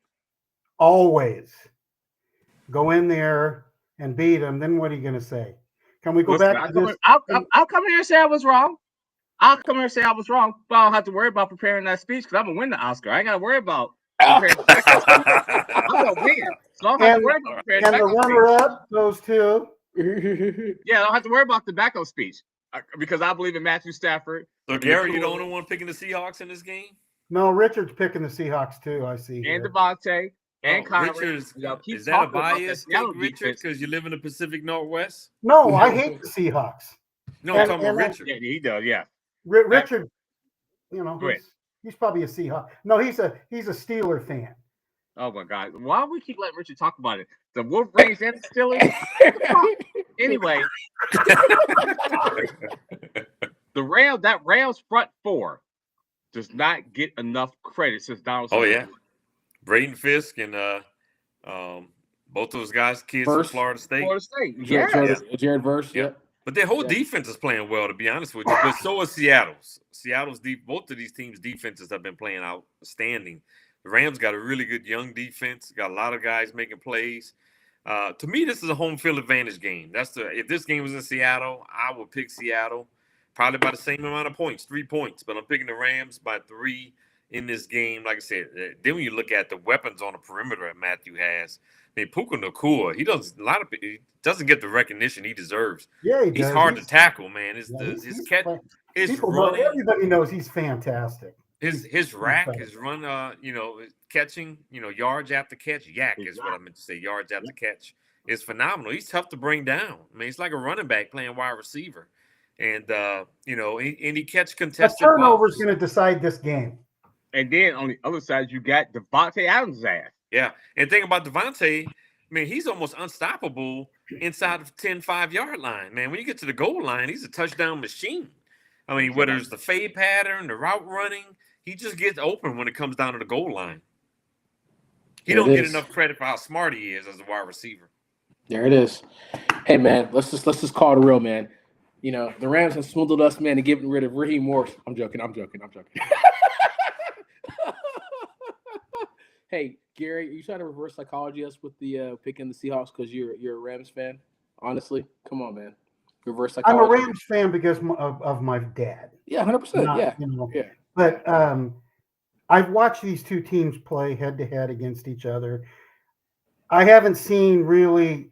C: Always. Go in there and beat them. Then what are you going to say? Can we go back to this?
D: I'll come here and say I was wrong. I'll come here and say I was wrong, but I don't have to worry about preparing that speech because I'm going to win the Oscar. I ain't got to worry about preparing I'm going to win. So I don't have to worry about preparing
C: and the runner-up goes to?
D: Yeah, I don't have to worry about the backup speech because I believe in Matthew Stafford.
B: So, Gary, you the only one picking the Seahawks in this game?
C: No, Richard's picking the Seahawks too, I see.
D: And Devontae and Connery.
B: Is that a bias, Richard, because you live in the Pacific Northwest?
C: No, I hate the Seahawks.
B: No, I'm talking about Richard.
D: Yeah, he does, yeah.
C: Richard, he's probably a Seahawk. No, he's a Steeler fan.
D: Oh my God! Why do we keep letting Richard talk about it? The Wolverines and the Steelers. Anyway, that Rams front four does not get enough credit since Donald.
B: Oh yeah, Braden Fisk and both those guys, kids from Florida State.
A: Jared Verse. Yeah.
B: But their whole defense is playing well, to be honest with you. But so is Seattle's. Both of these teams' defenses have been playing outstanding. The Rams got a really good young defense. Got a lot of guys making plays. To me, this is a home field advantage game. If this game was in Seattle, I would pick Seattle probably by the same amount of points, 3 points. But I'm picking the Rams by 3 in this game. Like I said, then when you look at the weapons on the perimeter that Matthew has, I mean, Puka Nacua, he doesn't get the recognition he deserves.
C: Yeah,
B: he's hard to tackle, man. His catch, his running.
C: Everybody knows he's fantastic.
B: His rack, his run, catching, yards after catch, is what I meant to say. Yards after catch is phenomenal. He's tough to bring down. I mean, he's like a running back playing wide receiver, and he catch contested.
C: A turnover is going to decide this game.
D: And then on the other side, you got Devontae Adams' ass.
B: Yeah, and think about Devontae. I mean, he's almost unstoppable inside of 10-5-yard line. Man, when you get to the goal line, he's a touchdown machine. I mean, whether it's the fade pattern, the route running, he just gets open when it comes down to the goal line. He don't get enough credit for how smart he is as a wide receiver.
A: There it is. Hey man, let's just call it real, man. The Rams have swindled us, man, and getting rid of Raheem Morris. I'm joking. Hey, Gary, are you trying to reverse psychology us with the picking the Seahawks because you're a Rams fan? Honestly, come on, man. Reverse psychology.
C: I'm a Rams fan because of my dad.
A: Yeah, 100%. Yeah.
C: But I've watched these two teams play head-to-head against each other. I haven't seen really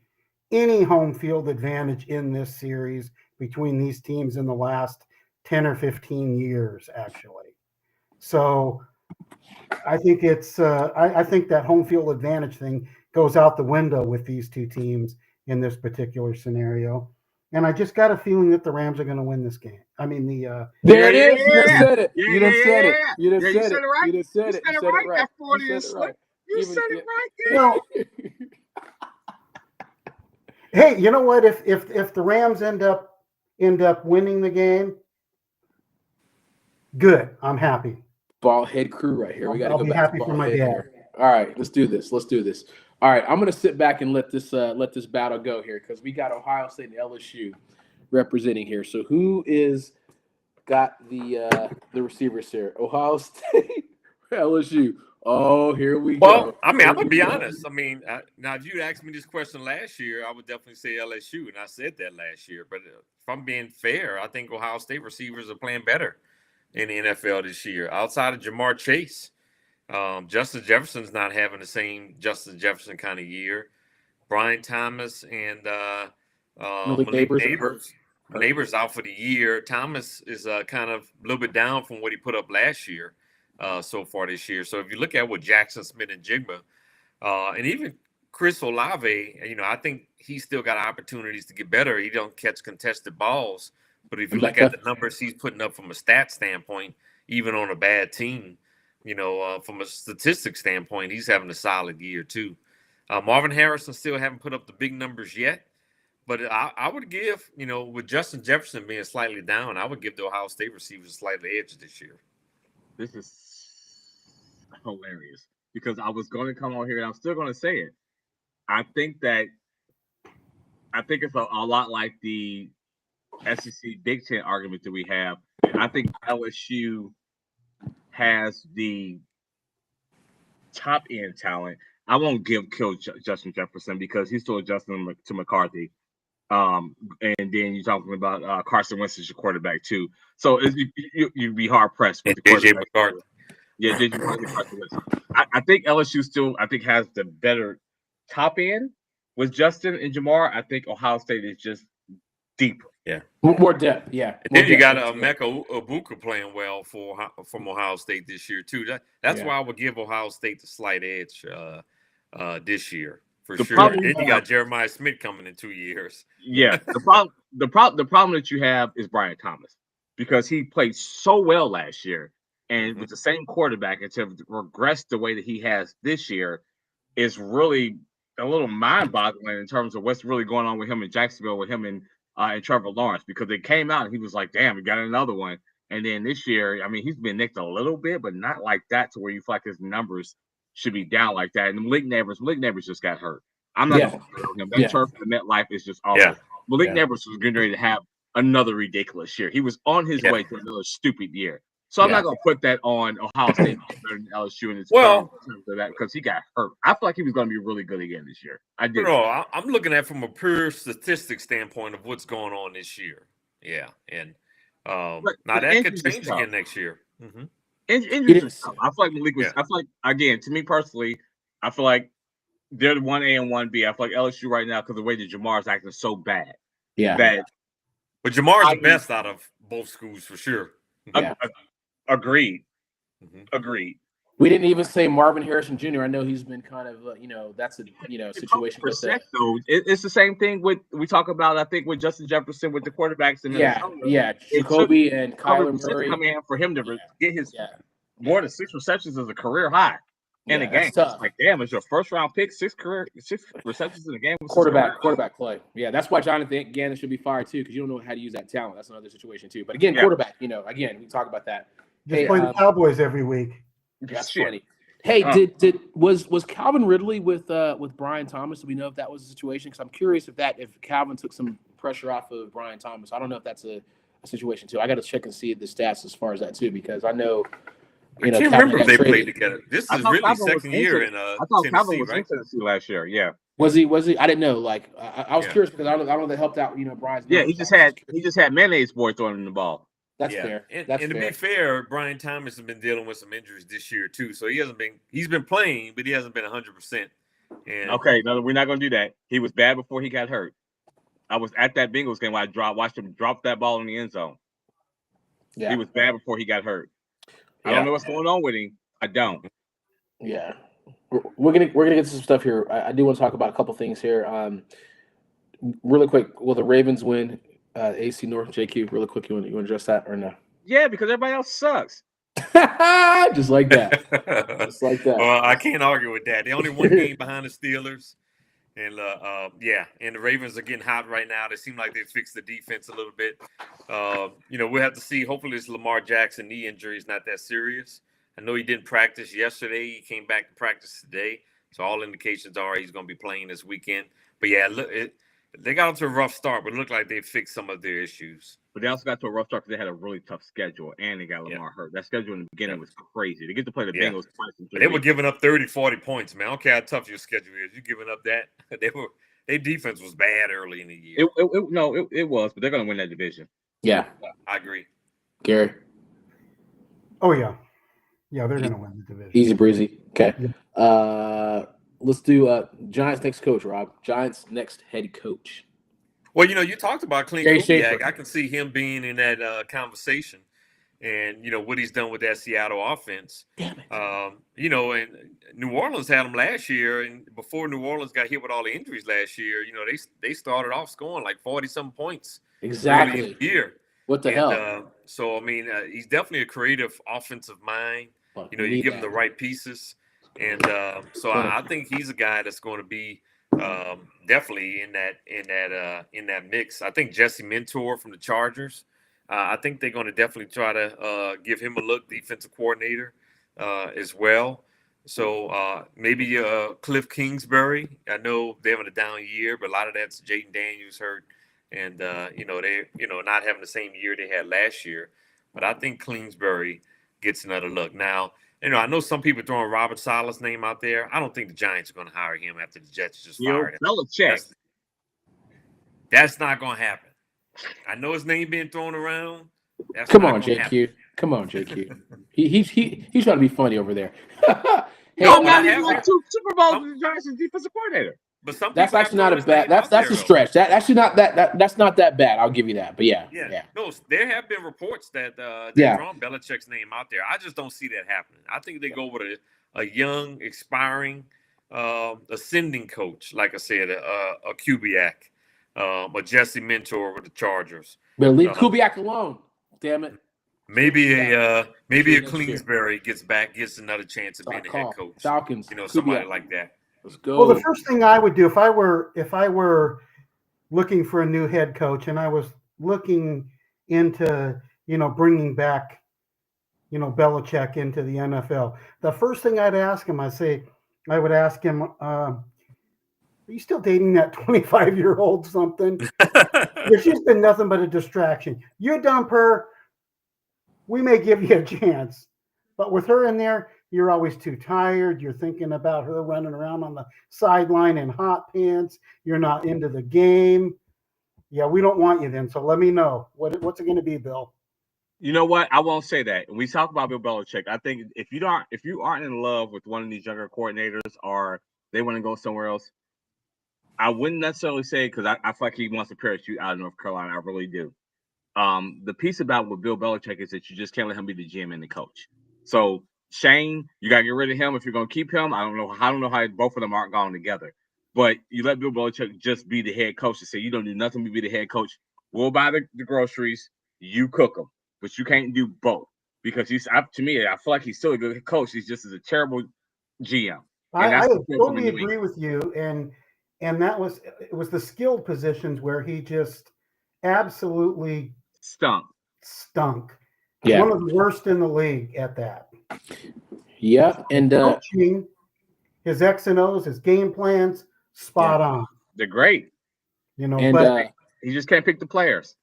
C: any home field advantage in this series between these teams in the last 10 or 15 years, actually. So I think it's I think that home field advantage thing goes out the window with these two teams in this particular scenario. And I just got a feeling that the Rams are going to win this game. I mean,
A: There it is. You just said it. You just said it. You
D: Yeah,
A: just
D: you
A: said
D: said
A: it.
D: it right.
A: You just said it. You said it right.
D: That 40
A: You
D: is
A: said it
D: slick.
A: right.
D: You said it right.
C: you know, hey, you know what? If the Rams end up winning the game, good. I'm happy.
A: Ball head crew right here. We got to
C: I'll
A: go
C: be
A: back
C: happy
A: to
C: for
A: ball
C: my
A: head
C: dad.
A: here. All right, let's do this. Let's do this. All right, I'm gonna sit back and let this battle go here because we got Ohio State and LSU representing here. So who is got the receivers here? Ohio State, LSU. Oh, here we go.
B: Well, I mean,
A: Here
B: I'm gonna
A: we
B: be
A: go.
B: honest. I mean, now if you'd asked me this question last year, I would definitely say LSU, and I said that last year. But if I'm being fair, I think Ohio State receivers are playing better in the NFL this year. Outside of Jamar Chase, Justin Jefferson's not having the same Justin Jefferson kind of year. Brian Thomas and
A: Malik
B: Malik
A: Neighbors
B: Neighbors. Neighbors out for the year. Thomas is kind of a little bit down from what he put up last year. So far this year. So if you look at what Jackson Smith and Jigba, and even Chris Olave, I think he's still got opportunities to get better. He don't catch contested balls, but if you look at the numbers he's putting up from a stat standpoint, even on a bad team, from a statistics standpoint, he's having a solid year too. Marvin Harrison still haven't put up the big numbers yet, but I would give, with Justin Jefferson being slightly down, I would give the Ohio State receivers a slight edge this year.
D: This is hilarious because I was going to come on here and I'm still going to say it. I think it's a lot like the SEC Big Ten argument that we have. I think LSU has the top end talent. I won't kill Justin Jefferson because he's still adjusting to McCarthy. And then you're talking about Carson Wentz as your quarterback too. So you'd be hard pressed with the quarterback. Yeah, JJ McCarthy. I think LSU still has the better top end with Justin and Jamar. I think Ohio State is just deeper.
B: Yeah,
A: more depth. Yeah,
B: and then you got Emeka Egbuka playing well from Ohio State this year too. That's why I would give Ohio State the slight edge this year for sure. And then you got Jeremiah Smith coming in 2 years.
D: Yeah, the problem that you have is Brian Thomas because he played so well last year. And with the same quarterback, and to regress the way that he has this year is really a little mind-boggling in terms of what's really going on with him in Jacksonville, with him and Trevor Lawrence, because they came out and he was like, damn, we got another one. And then this year, I mean, he's been nicked a little bit, but not like that to where you feel like his numbers should be down like that. And Malik Neighbors just got hurt. I'm not going to hurt him. That turf in MetLife is just awful. Yeah. Malik Neighbors was getting ready to have another ridiculous year. He was on his way to another stupid year. So I'm not going to put that on Ohio State and LSU in terms of that because he got hurt. I feel like he was going to be really good again this year. I did.
B: No, I'm looking at from a pure statistics standpoint of what's going on this year. Yeah, and now that could change again next year. Mm-hmm.
D: Injuries. I feel like Malik was. I feel like, again, to me personally, I feel like they're the 1A and 1B. I feel like LSU right now because the way that Jamar is acting so bad.
A: Yeah.
B: But Jamar's the best out of both schools for sure.
A: Yeah.
D: Agreed. Agreed.
A: We didn't even say Marvin Harrison Jr. I know he's been kind of, that's a, situation.
D: Though, it's the same thing we talk about, I think, with Justin Jefferson, with the quarterbacks in Minnesota.
A: Yeah. Jacoby and Kyler Murray.
D: Coming in for him to get his more than 6 receptions as a career high in a game. It's like, damn, it's your first round pick, 6 receptions in a game.
A: Quarterback play. Yeah, that's why Jonathan Gannon should be fired too, because you don't know how to use that talent. That's another situation too. But again, quarterback, again, we talk about that.
C: Just play the Cowboys every week.
A: That's funny. Hey, was Calvin Ridley with Brian Thomas? Do we know if that was the situation? Because I'm curious if Calvin took some pressure off of Brian Thomas. I don't know if that's a situation too. I got to check and see the stats as far as that too, because I know.
B: I can't remember if they played together. This is really second year in
D: I thought Calvin was in Tennessee last year. Yeah.
A: Was he? I didn't know. Like I was curious because I don't know if that helped out. Brian's.
D: Yeah, he just had mayonnaise boy throwing him the ball.
A: That's fair.
B: And to be fair, Brian Thomas has been dealing with some injuries this year too. So he's been playing, but he hasn't been 100%.
D: Okay, no, we're not gonna do that. He was bad before he got hurt. I was at that Bengals game where I watched him drop that ball in the end zone. Yeah. He was bad before he got hurt. I don't know what's going on with him. I don't.
A: Yeah, we're gonna get to some stuff here. I do want to talk about a couple things here. Really quick. Will the Ravens win AC North? JQ, really quick. You want to address that or no?
D: Yeah, because everybody else sucks.
A: Just like that. Just like that.
B: Well, I can't argue with that. They only one game behind the Steelers. And and the Ravens are getting hot right now. They seem like they fixed the defense a little bit. We'll have to see. Hopefully, this Lamar Jackson knee injury is not that serious. I know he didn't practice yesterday. He came back to practice today. So all indications are he's going to be playing this weekend. But yeah, they got off to a rough start, but it looked like they fixed some of their issues.
D: But they also got to a rough start because they had a really tough schedule, and they got Lamar hurt. That schedule in the beginning was crazy. They get to play the Bengals twice in 3
B: They were
D: weeks.
B: giving up 30, 40 points, man. I don't care how tough your schedule is. You're giving up that. Their defense was bad early in the year.
D: It was, but they're going to win that division.
A: Yeah,
B: I agree.
A: Gary.
C: Oh yeah, they're going to win the division.
A: Easy breezy. Okay.
C: Yeah.
A: Let's do Giants next coach, Rob. Giants next head coach.
B: Well, you talked about Clint
A: Gary
B: Kubiak.
A: Schaefer.
B: I can see him being in that conversation, and what he's done with that Seattle offense.
A: Damn it.
B: And New Orleans had him last year, and before New Orleans got hit with all the injuries last year, they started off scoring like 40-some points
A: Exactly.
B: early in the year.
A: What the hell?
B: So he's definitely a creative offensive mind.
A: Fuck,
B: You
A: need
B: give him
A: that.
B: the right pieces, and so I think he's a guy that's going to be definitely in that mix. I think Jesse Mentor from the Chargers. I think they're going to definitely try to give him a look, defensive coordinator as well. So maybe Cliff Kingsbury. I know they're having a down year, but a lot of that's Jaden Daniels hurt, and they not having the same year they had last year. But I think Kingsbury gets another look now. I know some people throwing Robert Sala's name out there. I don't think the Giants are going to hire him after the Jets just fired him.
D: Belichick.
B: That's not going to happen. I know his name being thrown around.
A: Come on, JQ. Come on, JQ. He's trying to be funny over there. Hey,
D: No, man,
B: I
D: he won
B: have-
D: 2 Super Bowls with the Giants as defensive coordinator.
B: But some
A: that's
B: people have
A: actually not a
B: thrown his
A: bad.
B: name out
A: That's
B: there,
A: a
B: though.
A: stretch. That actually not that's not that bad. I'll give you that. But yeah.
B: No, there have been reports that they've thrown Belichick's name out there. I just don't see that happening. I think they go with a young, expiring, ascending coach, like I said, a Kubiak, a Jesse Mentor with the Chargers.
A: But leave Kubiak alone. Damn it.
B: Maybe a
A: Next year.
B: Kingsbury gets another chance of being a head coach.
A: Falcons.
B: Somebody
A: Kubiak.
B: like that.
A: Let's go.
C: Well, the first thing I would do if I were looking for a new head coach and I was looking into bringing back Belichick into the NFL, the first thing I'd ask him, I would ask him, are you still dating that 25-year-old something? She's been nothing but a distraction. You dump her, we may give you a chance. But with her in there, you're always too tired. You're thinking about her running around on the sideline in hot pants. You're not into the game. Yeah, we don't want you then. So let me know. What's it going to be, Bill?
D: You know what? I won't say that. When we talk about Bill Belichick, I think if you aren't in love with one of these younger coordinators or they want to go somewhere else, I wouldn't necessarily say because I feel like he wants to parachute out of North Carolina. I really do. The piece about with Bill Belichick is that you just can't let him be the GM and the coach. So Shane, you gotta get rid of him if you're gonna keep him. I don't know how both of them aren't going together. But you let Bill Belichick just be the head coach and say you don't do nothing but be the head coach. We'll buy the groceries, you cook them, but you can't do both because to me, I feel like he's still a good coach. He's just as a terrible GM.
C: I totally agree with you, and it was the skilled positions where he just absolutely
D: stunk.
A: Yeah.
C: One of the worst in the league at that.
A: Yeah, and
C: coaching, his X and O's, his game plans, spot on.
D: They're great.
C: But
D: he just can't pick the players.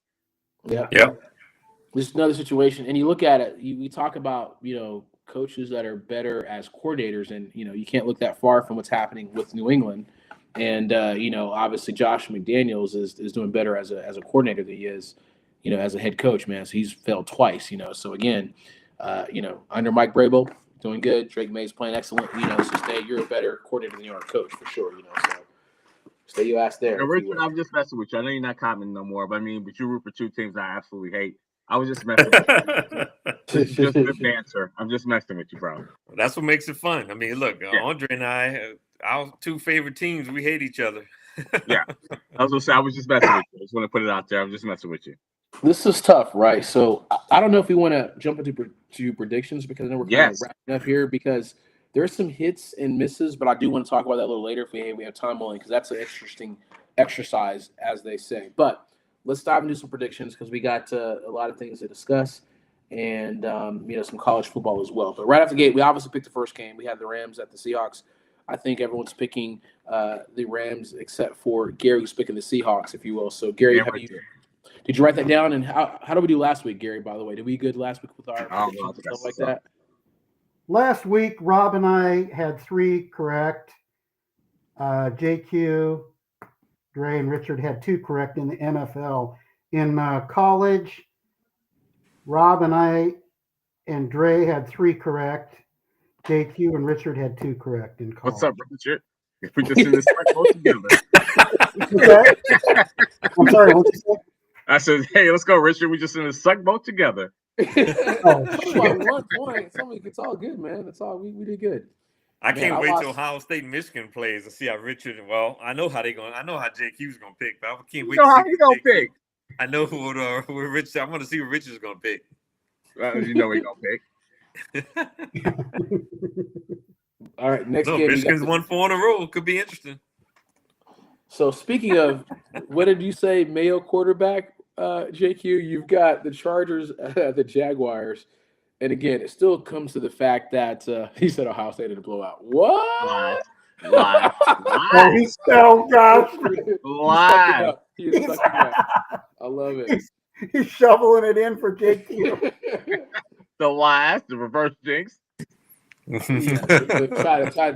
A: Yeah.
B: Yep.
A: This is another situation, and you look at it. We talk about coaches that are better as coordinators, and you can't look that far from what's happening with New England. And obviously Josh McDaniels is doing better as a coordinator than he is, as a head coach, man. So he's failed twice, So again, under Mike Vrabel, doing good. Drake May's playing excellent. So you're a better coordinator than you are a coach for sure. So stay your ass there.
D: Richard, I'm just messing with you. I know you're not commenting no more, but you root for two teams I absolutely hate. I was just messing with you. This is just good banter. I'm just messing with you, bro.
B: That's what makes it fun. I mean, look,
D: Yeah.
B: Andre and I, our two favorite teams, we hate each other.
D: Yeah. I was gonna say I was just messing with you. I just want to put it out there. I'm just messing with you.
A: This is tough, right? So I don't know if we want to jump into predictions because I know we're kind of
D: Yes.
A: wrapping up here because there's some hits and misses, but I do want to talk about that a little later if we have time only because that's an interesting exercise, as they say. But let's dive into some predictions because we got a lot of things to discuss and some college football as well. But right off the gate, we obviously picked the first game. We had the Rams at the Seahawks. I think everyone's picking the Rams except for Gary, who's picking the Seahawks, if you will. So Gary,
D: Yeah,
A: did you write that down? And how did we do last week, Gary, by the way? Did we good last week with our
D: Oh,
A: predictions and stuff like that?
C: Last week, Rob and I had 3 correct. JQ, Dre, and Richard had 2 correct in the NFL. In college, Rob and I and Dre had 3 correct. JQ and Richard had 2 correct in college.
D: What's up, Richard? If we just in this circle together.
C: I'm sorry, what you say?
D: I said, hey, let's go, Richard. We just in the suck boat together.
C: Oh,
A: By 1 point. It's all good, man. It's all we did good.
B: I can't
A: Man,
B: wait
A: lost.
B: till Ohio State and Michigan plays and see how Richard. Well, I know how I know how JQ's gonna pick, but I can't wait.
D: You know
B: to
D: how
B: see
D: he gonna
B: JQ.
D: pick?
B: I know what Rich. I want to see what Richard's gonna pick.
D: You know he gonna pick.
A: All right, next
B: No,
A: game.
B: Michigan's won 4 in a row. Could be interesting.
A: So speaking of, what did you say, Mayo quarterback, JQ? You've got the Chargers, the Jaguars, and again, it still comes to the fact that he said Ohio State in a blowout. What?
D: Lies.
C: Oh gosh,
D: Lies.
A: He is sucking up. I love it.
C: he's shoveling it in for JQ.
D: The lies, the reverse jinx.
A: Yeah, the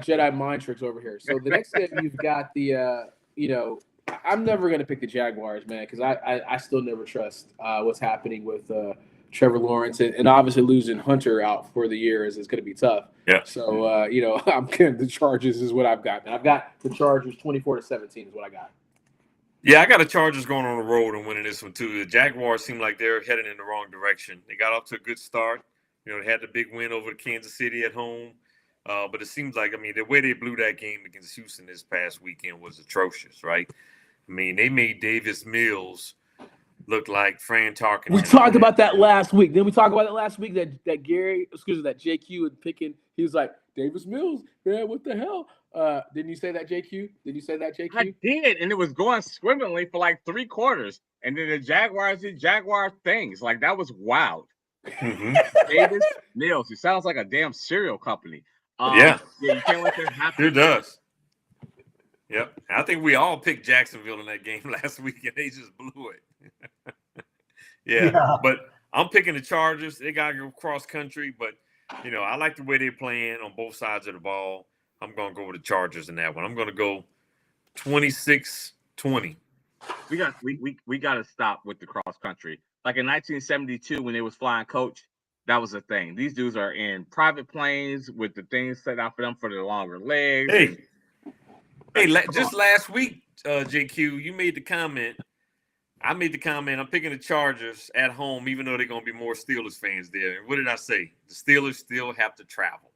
A: Jedi mind tricks over here. So the next game you've got the I'm never gonna pick the Jaguars, man, because I still never trust what's happening with Trevor Lawrence and obviously losing Hunter out for the year is going to be tough.
B: Yeah.
A: So I'm getting the Chargers is what I've got. And I've got the Chargers 24-17 is what I got.
B: Yeah, I got the Chargers going on the road and winning this one too. The Jaguars seem like they're heading in the wrong direction. They got off to a good start. They had the big win over Kansas City at home. But it seems like, the way they blew that game against Houston this past weekend was atrocious, right? They made Davis Mills look like Fran Tarkenton.
A: We talked about that last week. Then we talked about it last week that JQ was picking. He was like, Davis Mills, man, what the hell? Didn't you say that, JQ? Did you say that, JQ?
D: I did, and it was going swimmingly for like 3 quarters. And then the Jaguars did Jaguar things. Like, that was wild.
B: Mm-hmm.
D: Davis Mills. It sounds like a damn cereal company.
B: Yeah,
D: you can't let that happen.
B: It does. Yep. I think we all picked Jacksonville in that game last week, and they just blew it. yeah, but I'm picking the Chargers. They got to go cross country, but, I like the way they're playing on both sides of the ball. I'm going to go with the Chargers in that one. I'm going to go 26-20.
D: We got to stop with the cross country. Like in 1972 when they was flying coach, that was a thing. These dudes are in private planes with the things set out for them for their longer legs.
B: Just last week, JQ, you made the comment. I made the comment. I'm picking the Chargers at home, even though they're going to be more Steelers fans there. And what did I say? The Steelers still have to travel.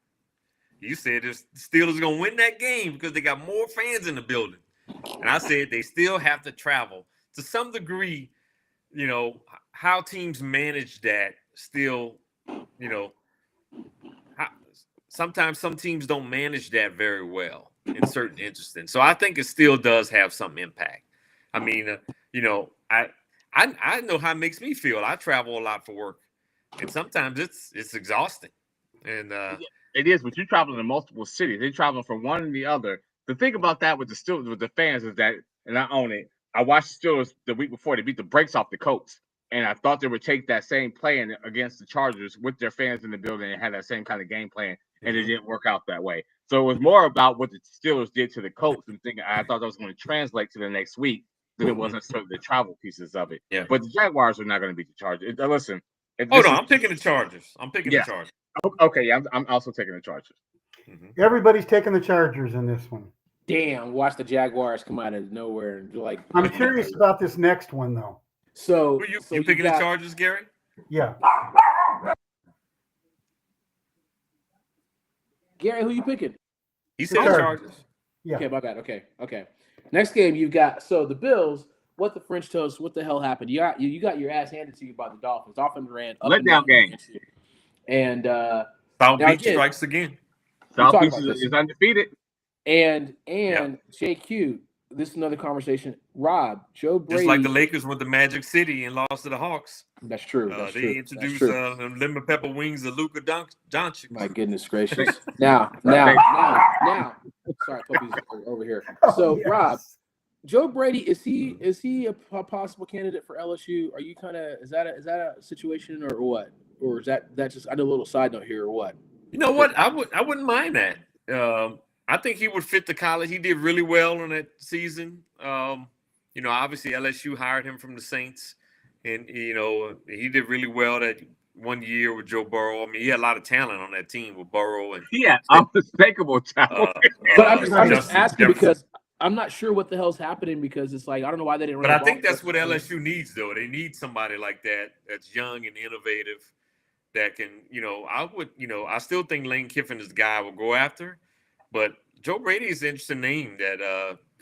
B: You said the Steelers are going to win that game because they got more fans in the building. And I said they still have to travel. To some degree, how teams manage that still, sometimes some teams don't manage that very well in certain instances. So I think it still does have some impact. I know how it makes me feel. I travel a lot for work, and sometimes it's exhausting. And
D: it is, but you're traveling to multiple cities. They're traveling from one to the other. The thing about that with the fans is that, and I own it, I watched the Steelers the week before. They beat the brakes off the Colts, and I thought they would take that same plan against the Chargers with their fans in the building and have that same kind of game plan, and it didn't work out that way. So it was more about what the Steelers did to the Colts, and I thought that was going to translate to the next week than it was necessarily the travel pieces of it.
B: Yeah.
D: But the Jaguars are not going to beat the Chargers. Listen.
B: I'm picking the Chargers. The Chargers.
D: Okay, yeah, I'm also taking the Chargers.
B: Mm-hmm.
C: Everybody's taking the Chargers in this one.
A: Damn, watch the Jaguars come out of nowhere and
C: I'm curious about this next one though.
A: So
B: You picking the Chargers, Gary?
C: Yeah.
A: Gary, who you picking?
B: He
C: The
B: said the
C: Chargers.
B: Chargers.
C: Yeah.
A: Okay, my bad. Okay. Next game you've got the Bills. What the French toast? What the hell happened? You got your ass handed to you by the Dolphins. Dolphins ran up and down
D: Letdown game.
A: against you. And
B: South
A: now
B: Beach
A: again,
B: strikes again.
D: South
A: talked
D: Beach
A: about this.
D: is undefeated.
A: and
B: Yeah.
A: JQ. This is another conversation. Rob, Joe Brady.
B: Just like the Lakers went to Magic City and lost to the Hawks.
A: That's true. That's
B: They
A: true.
B: introduced
A: That's true.
B: them lemon pepper wings of Luka Doncic.
A: My goodness gracious. Now. Sorry, puppy's over here. So,
C: yes.
A: Rob, Joe Brady, is he a possible candidate for LSU? Are you is that a situation or what? Or is that's just, I know a little side note here or what?
B: You know what? I wouldn't mind that. I think he would fit the college. He did really well in that season. Obviously LSU hired him from the Saints, and he did really well that 1 year with Joe Burrow. I mean, he had a lot of talent on that team with Burrow and
D: Unmistakable talent.
A: But I'm just asking because I'm not sure what the hell's happening because it's like I don't know why they didn't.
B: But I think that's what LSU needs, though. They need somebody like that that's young and innovative that can, I still think Lane Kiffin is the guy I would go after. But Joe Brady is an interesting name that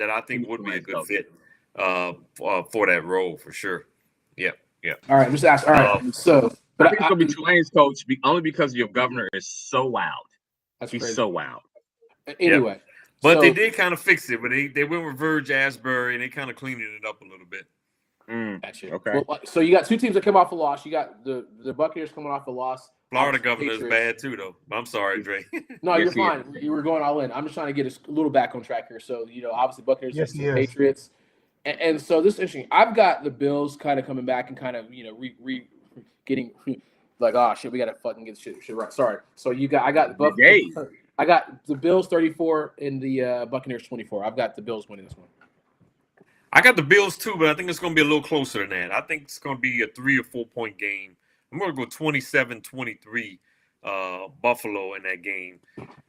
B: I think would be a good fit for that role for sure. Yeah.
A: All right, I'm just asking. All right,
D: but I think it's gonna be Tulane's coach only because your governor is so wild.
A: That's
D: He's
A: crazy.
D: so wild.
A: Anyway,
B: yeah. But they did kind of fix it. But they went with Verge Asbury and they kind of cleaned it up a little bit.
A: Gotcha.
D: Okay.
A: Well, so you got two teams that come off a loss. You got the Buccaneers coming off a loss.
B: Florida governor is bad too, though. I'm sorry, Dre.
A: No,
D: Yes,
A: you're fine. You were going all in. I'm just trying to get a little back on track here. So, obviously Buccaneers
C: Yes,
A: versus
C: he is.
A: Patriots. And so this is interesting. I've got the Bills kind of coming back and kind of, getting like, oh shit, we gotta fucking get shit right. Sorry. So I got the Bills 34 and the Buccaneers 24. I've got the Bills winning this one.
B: I got the Bills too, but I think it's going to be a little closer than that. I think it's going to be a 3 or 4 point game. I'm going to go 27-23 Buffalo in that game.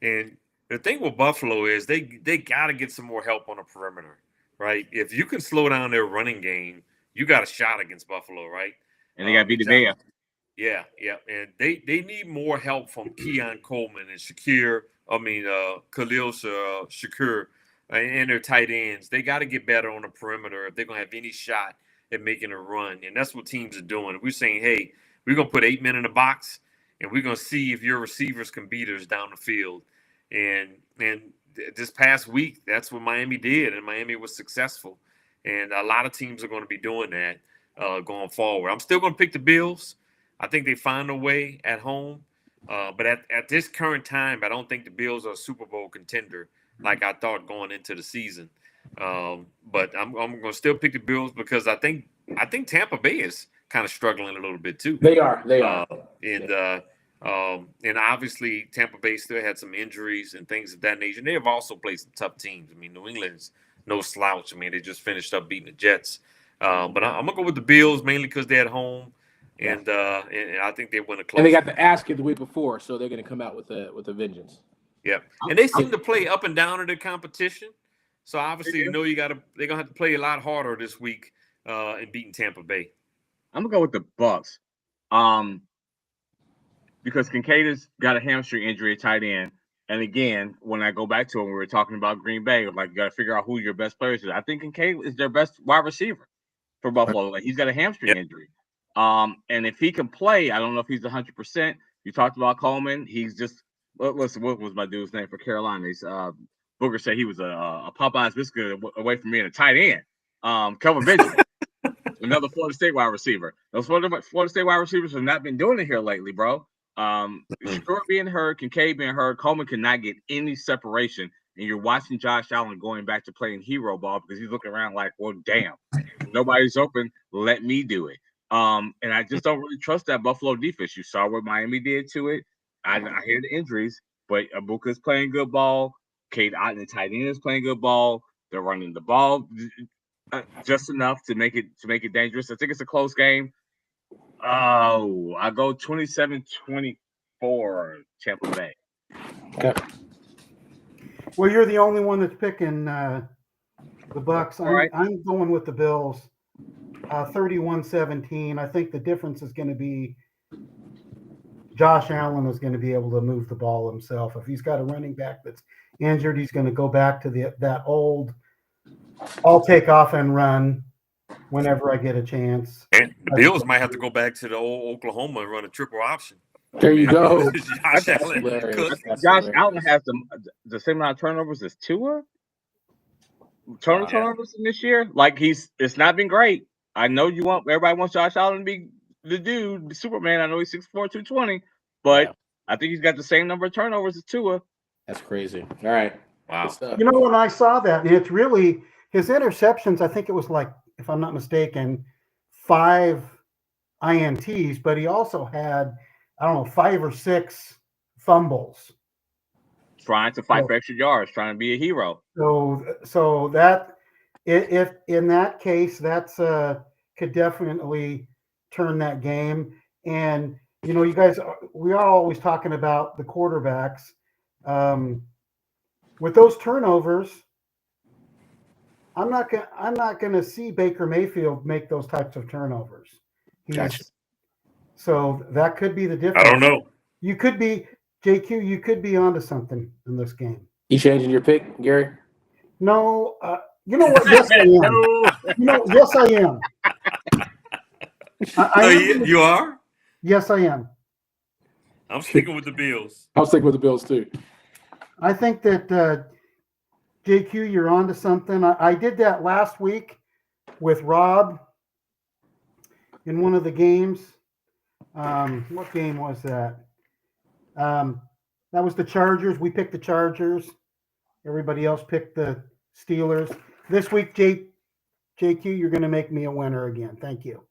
B: And the thing with Buffalo is they got to get some more help on the perimeter, right? If you can slow down their running game, you got a shot against Buffalo, right?
D: And they got to beat the Bears.
B: Yeah. And they need more help from Keon Coleman and Khalil Shakur and their tight ends. They got to get better on the perimeter if they're going to have any shot at making a run. And that's what teams are doing. We're saying, hey, we're going to put 8 men in the box, and we're going to see if your receivers can beat us down the field. And this past week, that's what Miami did, and Miami was successful. And a lot of teams are going to be doing that going forward. I'm still going to pick the Bills. I think they find a way at home. But at this current time, I don't think the Bills are a Super Bowl contender like I thought going into the season. But I'm going to still pick the Bills because I think Tampa Bay is kind of struggling a little bit too.
A: They are.
B: And obviously Tampa Bay still had some injuries and things of that nature. And they have also played some tough teams. I mean, New England's no slouch. I mean, they just finished up beating the Jets. But I'm gonna go with the Bills mainly because they're at home, and I think they win a close.
A: And they got the ass kicked the week before, so they're gonna come out with a vengeance.
B: Yeah, and they seem to play up and down in the competition. So obviously, they're gonna have to play a lot harder this week in beating Tampa Bay.
D: I'm gonna go with the Bucks, because Kincaid has got a hamstring injury at tight end, and again, when I go back to it, we were talking about Green Bay, like you got to figure out who your best players is. I think Kincaid is their best wide receiver for Buffalo. Like he's got a hamstring injury, and if he can play, I don't know if he's 100%. You talked about Coleman. He's just listen. What was my dude's name for Carolina? He's Booger said he was a Popeye's biscuit away from being a tight end. Kelvin Benjamin. Another Florida State wide receiver. Those Florida State wide receivers have not been doing it here lately, bro. Short being hurt, Kincaid being hurt, Coleman cannot get any separation. And you're watching Josh Allen going back to playing hero ball because he's looking around like, well, damn, nobody's open. Let me do it. And I just don't really trust that Buffalo defense. You saw what Miami did to it. I hear the injuries, but Ibuka's playing good ball. Cade Otton, the tight end, is playing good ball. They're running the ball just enough to make it dangerous. I think it's a close game. Oh, I go 27-24 Tampa Bay.
A: Okay.
C: Well, you're the only one that's picking the Bucks. I'm going with the Bills. 31-17. I think the difference is going to be Josh Allen is going to be able to move the ball himself. If he's got a running back that's injured, he's going to go back to that old, I'll take off and run whenever I get a chance.
B: And the Bills might have to go back to the old Oklahoma and run a triple option.
A: There you go.
B: Josh Allen.
D: Josh Allen has the same amount of turnovers as Tua. Turnovers in this year. Like it's not been great. I know everybody wants Josh Allen to be the dude, the Superman. I know he's 6'4", 220, but I think he's got the same number of turnovers as Tua.
A: That's crazy. All right.
B: Wow.
C: When I saw that, and it's really his interceptions, I think it was like, if I'm not mistaken, 5 INTs, but he also had, I don't know, 5 or 6 fumbles.
D: Trying to fight for extra yards, trying to be a hero.
C: So that, if in that case, that's could definitely turn that game. And you guys, we are always talking about the quarterbacks. With those turnovers, I'm not gonna see Baker Mayfield make those types of turnovers.
A: Gotcha.
C: So that could be the difference.
B: I don't know.
C: You could be JQ. You could be onto something in this game.
A: You changing your pick, Gary?
C: No, you know what? Yes, I am. Yes, I am.
B: You are?
C: Yes, I am.
B: I'm sticking with the Bills.
A: I'll stick with the Bills too.
C: I think that JQ, you're onto something. I did that last week with Rob in one of the games. What game was that? That was the Chargers. We picked the Chargers. Everybody else picked the Steelers. This week, JQ, you're going to make me a winner again. Thank you.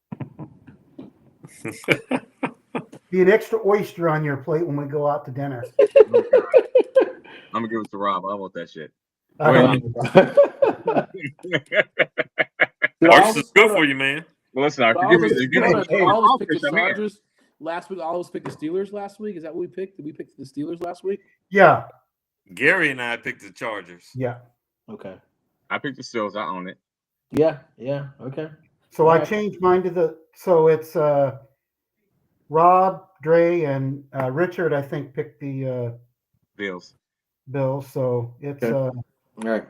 C: Be an extra oyster on your plate when we go out to dinner.
D: I'm gonna give it to Rob. I want that shit.
B: Oyster is good for you, man.
D: Well, listen,
A: all of us picked the Chargers last week. All of us picked the Steelers last week. Is that what we picked? Did we pick the Steelers last week?
C: Yeah.
B: Gary and I picked the Chargers.
C: Yeah.
A: Okay.
D: I picked the Steelers. I own it.
A: Yeah. Yeah. Okay.
C: So I changed mine to so it's Rob, Dre, and Richard, I think, picked the
D: Bills.
C: So it's
A: all right.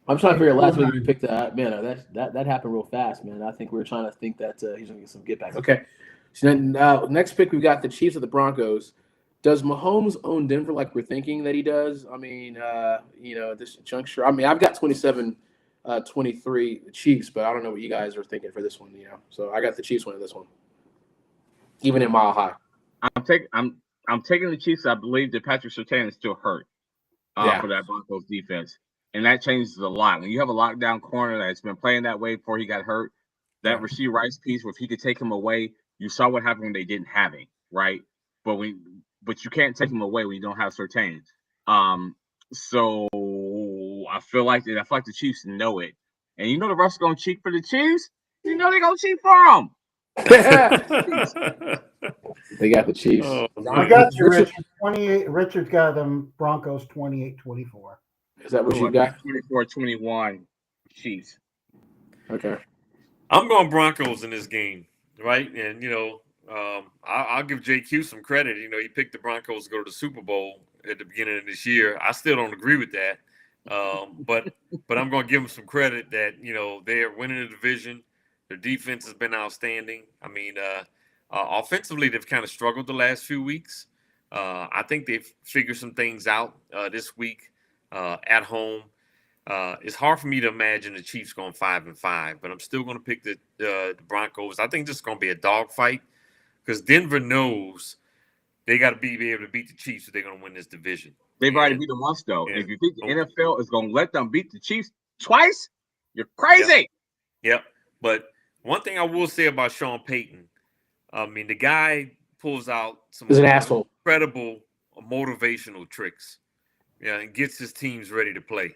A: I'm trying to figure out last week we picked that. Man, that happened real fast, man. I think we were trying to think that he's gonna get some get back. Okay. So then next pick we've got the Chiefs of the Broncos. Does Mahomes own Denver like we're thinking that he does? I mean, at this juncture, I mean, I've got 27-23 Chiefs, but I don't know what you guys are thinking for this one. So I got the Chiefs winning this one, even in Mile High.
D: I'm taking the Chiefs. I believe that Patrick Surtain is still hurt for that Broncos defense, and that changes a lot. When you have a lockdown corner that's been playing that way before he got hurt, that Rasheed Rice piece, where if he could take him away, you saw what happened when they didn't have him, right? But you can't take him away when you don't have Surtain. So I feel like the Chiefs know it, and the refs are gonna cheat for the Chiefs. They're gonna cheat for them.
A: They got the Chiefs.
C: I got you, Richard. 28. Richard's got them Broncos 28-24.
A: Is that what you got?
D: 24-21 Chiefs.
A: Okay.
B: I'm going Broncos in this game, right? And I'll give JQ some credit. He picked the Broncos to go to the Super Bowl at the beginning of this year. I still don't agree with that, but I'm going to give them some credit that they are winning the division. Their defense has been outstanding. I mean, offensively, they've kind of struggled the last few weeks. I think they've figured some things out this week at home. It's hard for me to imagine the Chiefs going 5-5, but I'm still going to pick the Broncos. I think this is going to be a dogfight because Denver knows they got to be able to beat the Chiefs if they're going to win this division.
D: They've already beat them once, though. If you think the NFL is going to let them beat the Chiefs twice, you're crazy.
B: Yep. But one thing I will say about Sean Payton, I mean, the guy pulls out some incredible motivational tricks, and gets his teams ready to play.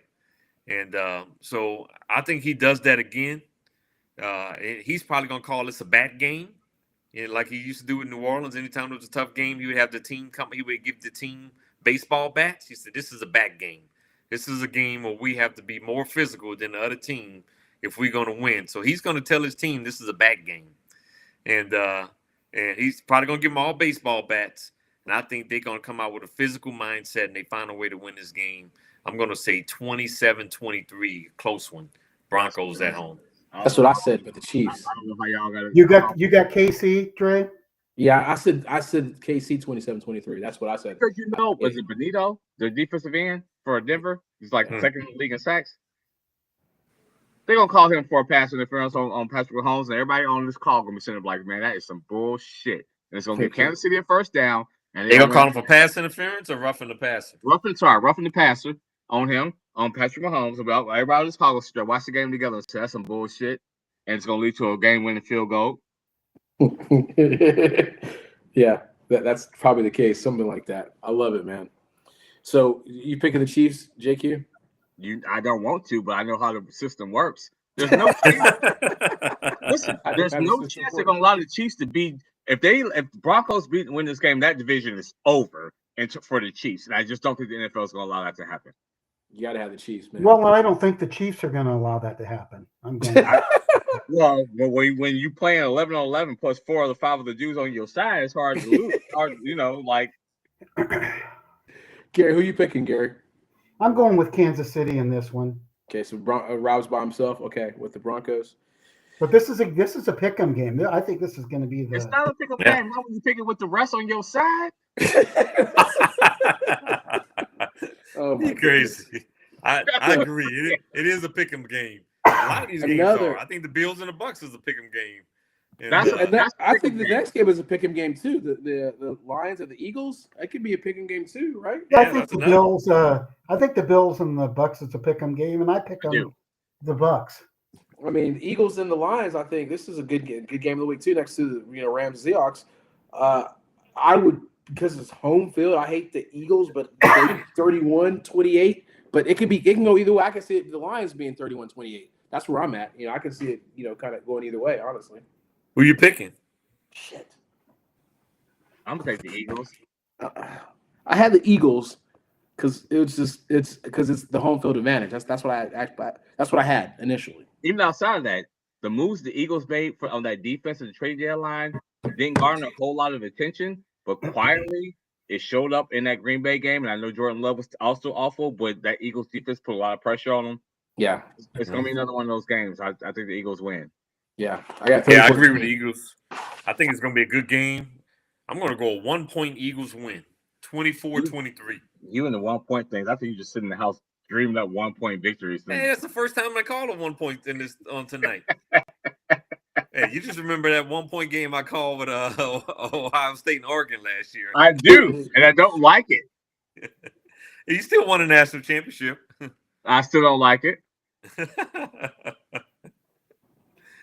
B: And so I think he does that again. He's probably going to call this a bat game, like he used to do in New Orleans. Anytime it was a tough game, he would have the team come. He would give the team baseball bats. He said, "This is a bat game. This is a game where we have to be more physical than the other team if we're going to win." So he's going to tell his team this is a bat game. And And he's probably going to give them all baseball bats. And I think they're going to come out with a physical mindset and they find a way to win this game. I'm going to say 27-23, close one. Broncos at home.
A: That's what I said, but the Chiefs.
D: I don't know how y'all got it.
C: You got KC, Dre?
A: Yeah, I said KC 27-23. That's what I said.
D: Because was it Benito, the defensive end for Denver? He's like second in the league in sacks. They're gonna call him for a pass interference on Patrick Mahomes, and everybody on this call gonna be sitting like, man, that is some bullshit. And it's gonna give Kansas City a first down. And
B: They gonna call him for pass interference or roughing the passer?
D: Roughing the passer on him, on Patrick Mahomes. About everybody on this call will watch the game together and say that's some bullshit, and it's gonna lead to a game-winning field goal.
A: Yeah, that's probably the case. Something like that. I love it, man. So you picking the Chiefs, JQ?
D: I don't want to, but I know how the system works. There's no chance. Listen, there's no chance they're gonna allow the Chiefs to beat. If Broncos win this game, that division is over for the Chiefs. And I just don't think the NFL is gonna allow that to happen.
A: You got to have the Chiefs, man.
C: Well, I don't think the Chiefs are going to allow that to happen.
D: Well, when you playing 11-on-11 plus 4 of the 5 of the dudes on your side, it's hard to lose.
A: Gary, who you picking, Gary?
C: I'm going with Kansas City in this one.
A: Okay, so Rob's by himself. Okay, with the Broncos.
C: But this is a pick'em game. I think this is going to be the.
D: It's not a pick'em game. How would you pick it with the rest on your side?
A: Oh,
B: You're crazy. I agree. It is a pick'em game. A lot of these games are. I think the Bills and the Bucks is a pick'em game.
A: I think the next game is a pick'em game too. The Lions and the Eagles. That could be a pick'em game too, right?
C: I think the Bills. I think the Bills and the Bucks is a pick'em game, and I pick them the Bucks.
A: I mean, the Eagles and the Lions. I think this is a good game of the week too. Next to the Rams, Seahawks. I would, because it's home field. I hate the Eagles, but 31-28. But it can go either way. I can see the Lions being 31-28. That's where I'm at. I can see it. Kind of going either way. Honestly.
B: Who you picking?
A: Shit.
D: I'm gonna take the Eagles.
A: I had the Eagles because it's the home field advantage. That's what I had initially.
D: Even outside of that, the moves the Eagles made on that defense and the trade deadline didn't garner a whole lot of attention, but quietly it showed up in that Green Bay game. And I know Jordan Love was also awful, but that Eagles defense put a lot of pressure on them.
A: Yeah,
D: it's gonna be another one of those games. I think the Eagles win.
A: Yeah,
B: I agree with the Eagles. I think it's gonna be a good game. I'm gonna go a 1-point Eagles win, 24-23.
D: You and the 1-point things. I think you just sit in the house dreaming up 1-point victories.
B: Hey, that's the first time I called a 1 point in this on tonight. Hey, you just remember that 1-point game I called with Ohio State and Oregon last year?
D: I do, and I don't like it.
B: You still won a national championship.
D: I still don't like it.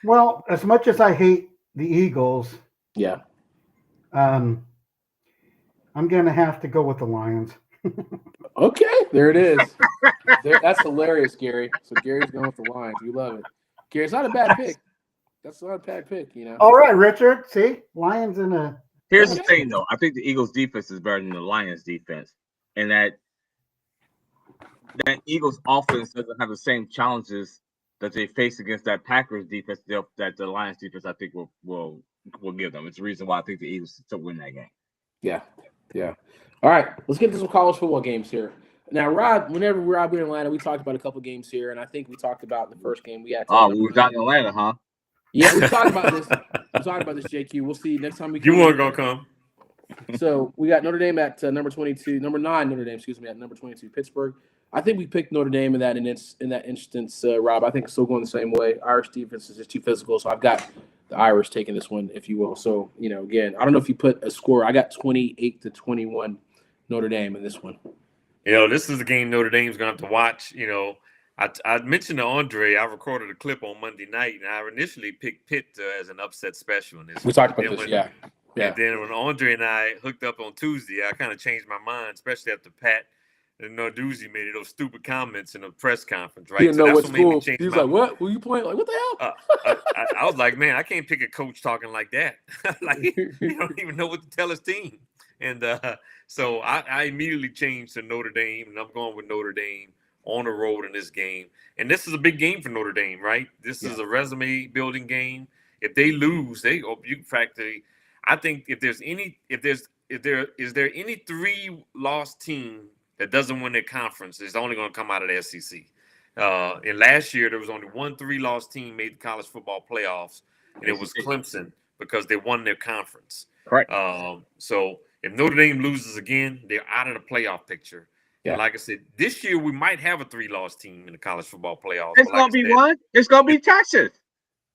C: Well, as much as I hate the Eagles, I'm going to have to go with the Lions.
A: Okay, there it is. That's hilarious, Gary. So Gary's going with the Lions. We love it. Gary, it's not a bad pick. That's not a bad pick,
C: All right, Richard. See, Lions in a.
D: Here's the thing, though. I think the Eagles' defense is better than the Lions' defense, and that Eagles' offense doesn't have the same challenges that they face against that Packers defense that the Lions defense I think will give them. It's the reason why I think the Eagles still win that game.
A: Yeah. All right, let's get to some college football games here. Now, Rob, whenever we're out here in Atlanta, we talked about a couple games here, and I think we talked about the first game we had.
D: We were down in Atlanta, huh?
A: Yeah, we talked about this. We talked about this, JQ. We'll see next time we come.
B: You weren't gonna come.
A: So we got Notre Dame at number 22, number 9 Notre Dame, at number 22, Pittsburgh. I think we picked Notre Dame in that instance, Rob. I think it's still going the same way. Irish defense is just too physical, so I've got the Irish taking this one, if you will. So, again, I don't know if you put a score. I got 28-21 Notre Dame in this one.
B: This is a game Notre Dame's going to have to watch. I mentioned to Andre, I recorded a clip on Monday night, and I initially picked Pitt as an upset special in this.
A: We talked about this, yeah.
B: And then when Andre and I hooked up on Tuesday, I kind of changed my mind, especially after Pat and Narduzzi made those stupid comments in a press conference, right?
A: He didn't know what school.
B: He
A: was like, "What? Who you playing? Like, what the hell?"
B: I was like, "Man, I can't pick a coach talking like that. Like, you don't even know what to tell his team." And so I immediately changed to Notre Dame, and I'm going with Notre Dame on the road in this game. And this is a big game for Notre Dame, right? This is a resume building game. If they lose, I think if there is there any 3-loss team that doesn't win their conference, it's only going to come out of the SEC. And last year there was only one 3-loss team made the college football playoffs, and it was Clemson because they won their conference.
D: Correct.
B: So if Notre Dame loses again, they're out of the playoff picture. Yeah. And like I said, this year we might have a 3-loss team in the college football playoffs.
D: It's going to be one. It's going to be Texas.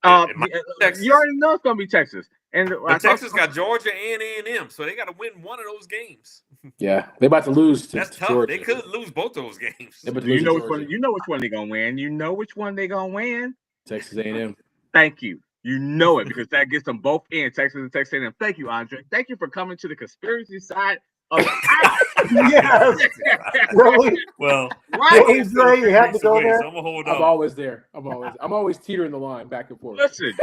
B: Texas.
D: You already know it's going to be Texas. And
B: Texas got Georgia and A&M, so they got to win one of those games.
A: Yeah, they're about to lose.
B: That's tough.
A: Georgia.
B: They could lose both those games.
D: You know which one. You know which one they're going to win. You know which one they're going to win.
A: Texas A&M.
D: Thank you. You know it because that gets them both in, Texas and Texas A&M. Thank you, Andre. Thank you for coming to the conspiracy side of
C: Yes. Really?
B: Well,
C: right. Dre, you have to go there.
B: So
A: I'm always there. I'm always teetering the line back and forth.
D: Listen,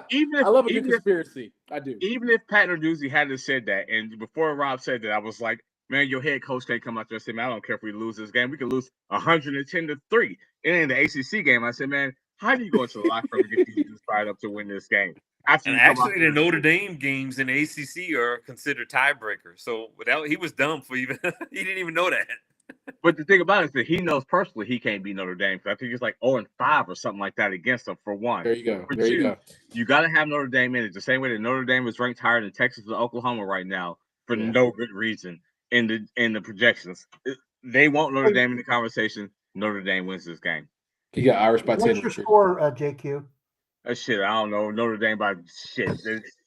D: even if,
A: I love a good conspiracy. I do.
D: Even if Pat Narduzzi hadn't said that, and before Rob said that, I was like, man, your head coach can't come out there and say, man, I don't care if we lose this game. We could lose 110-3. And in the ACC game, I said, man, how do you go into the locker room and get these dudes fired up to win this game?
B: And actually, the Notre Dame games in the ACC are considered tiebreakers. So he was dumb for even he didn't even know that.
D: But the thing about it is that he knows personally he can't beat Notre Dame. I think it's like 0-5 or something like that against them for one.
A: There you go.
D: For two, you got to have Notre Dame in it. The same way that Notre Dame is ranked higher than Texas and Oklahoma right now for no good reason in the projections. They want Notre Dame in the conversation. Notre Dame wins this game.
A: You got Irish by 10.
C: What's your score, JQ?
D: Shit, I don't know. Notre Dame by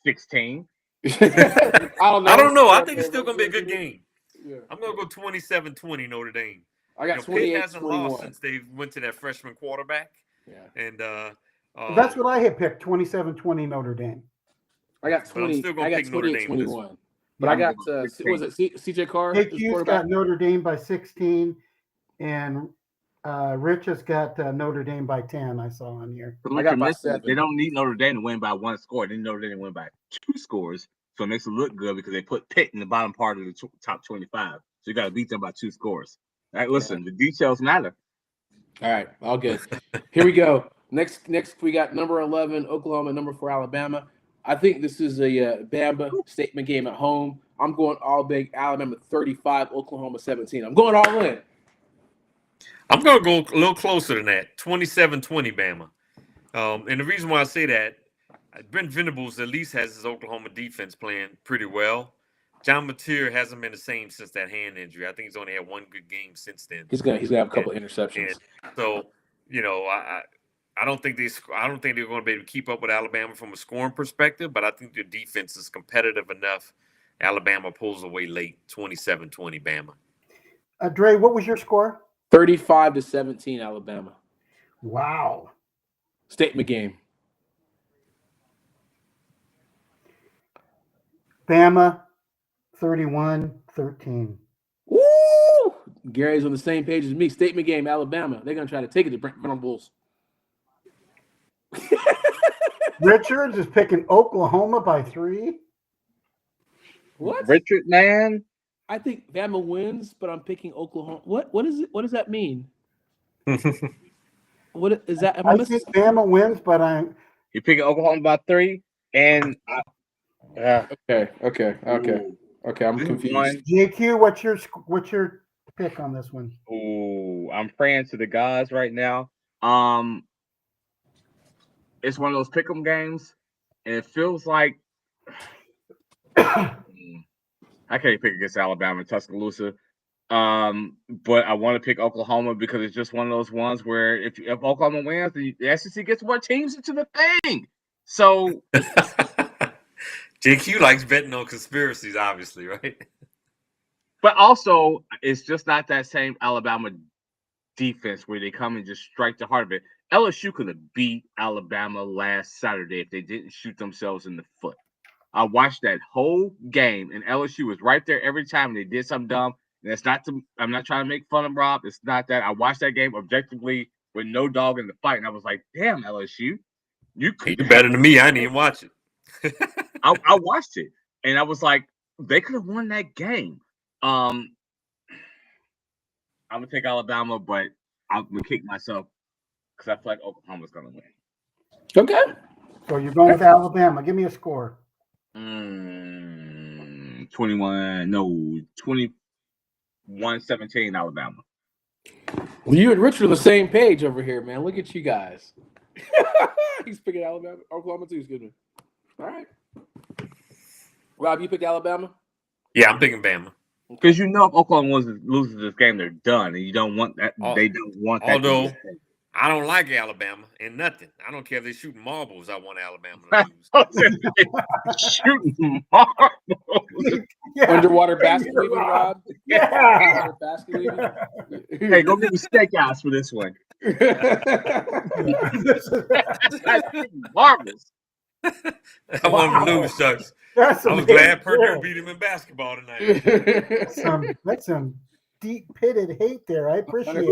D: 16.
A: I
B: don't know. I think it's still going to be a good game.
A: Yeah.
B: I'm going to go 27-20 Notre Dame.
A: I got 28-21.
B: Pitt hasn't lost since they went to that freshman quarterback.
A: Yeah.
B: And
C: that's what I had picked, 27-20 Notre Dame.
A: I got 20. I got 28-21. But I got was it CJ Carr?
C: JQ's got Notre Dame by 16, and Rich has got Notre Dame by 10. I saw on here.
A: I got by 7.
D: They don't need Notre Dame to win by one score. They need Notre Dame to win by 2 scores. So it makes it look good because they put Pitt in the bottom part of the top 25. So you got to beat them by 2 scores. All right, listen, the details matter.
A: All right, all good. Here we go. Next we got number 11 Oklahoma, number 4 Alabama. I think this is a Bama statement game at home. I'm going all big. Alabama 35, Oklahoma 17. I'm going all in.
B: I'm going to go a little closer than that, 27-20 Bama. And the reason why I say that, Brent Venables at least has his Oklahoma defense playing pretty well. John Mateer hasn't been the same since that hand injury. I think he's only had one good game since then.
A: He's gonna have a couple interceptions.
B: So, I don't think they're going to be able to keep up with Alabama from a scoring perspective, but I think their defense is competitive enough. Alabama pulls away late, 27-20 Bama.
C: Dre, what was your score?
A: 35-17 Alabama.
C: Wow.
A: Statement game.
C: Bama 31-13.
A: Woo! Gary's on the same page as me. Statement game, Alabama. They're going to try to take it to Brent Venables.
C: Richards is picking Oklahoma by 3.
A: What?
D: Richard, man.
A: I think Bama wins, but I'm picking Oklahoma. What is it? What does that mean? What is that?
C: I think Bama wins, but
D: You're picking Oklahoma by 3, and
A: Okay. I'm confused.
C: JQ, what's your pick on this one?
D: Ooh, I'm praying to the gods right now. It's one of those pick'em games, and it feels like I can't pick against Alabama and Tuscaloosa. But I want to pick Oklahoma because it's just one of those ones where if Oklahoma wins, the SEC gets more teams into the thing. So
B: JQ likes betting on conspiracies, obviously, right?
D: But also, it's just not that same Alabama defense where they come and just strike the heart of it. LSU could have beat Alabama last Saturday if they didn't shoot themselves in the foot. I watched that whole game, and LSU was right there every time they did something dumb. And it's not I'm not trying to make fun of Rob. It's not that. I watched that game objectively with no dog in the fight, and I was like, damn, LSU. You're
B: better than me. I didn't even watch it.
D: I watched it, and I was like, they could have won that game. I'm going to take Alabama, but I'm going to kick myself because I feel like Oklahoma's going to win.
A: Okay.
C: So you're going with Alabama. Give me a score.
D: 21-17 Alabama.
A: Well, you and Richard are on the same page over here, man. Look at you guys. He's picking Oklahoma too. Excuse me. All right. Rob, you picked Alabama?
B: Yeah, I'm picking Bama.
D: Because you know if Oklahoma loses this game, they're done, and you don't want that. They don't want that.
B: Although I don't like Alabama and nothing. I don't care if they're shooting marbles. I want Alabama to lose.
D: Shooting marbles.
A: Yeah. Underwater basket weaving, Rob.
C: Yeah.
A: Underwater basket weaving.
D: Hey, go get the steakhouse for this one. Marbles.
B: I want him to lose, Chucks. I was glad Purdue beat him in basketball tonight.
C: That's some deep pitted hate there. I appreciate
A: that.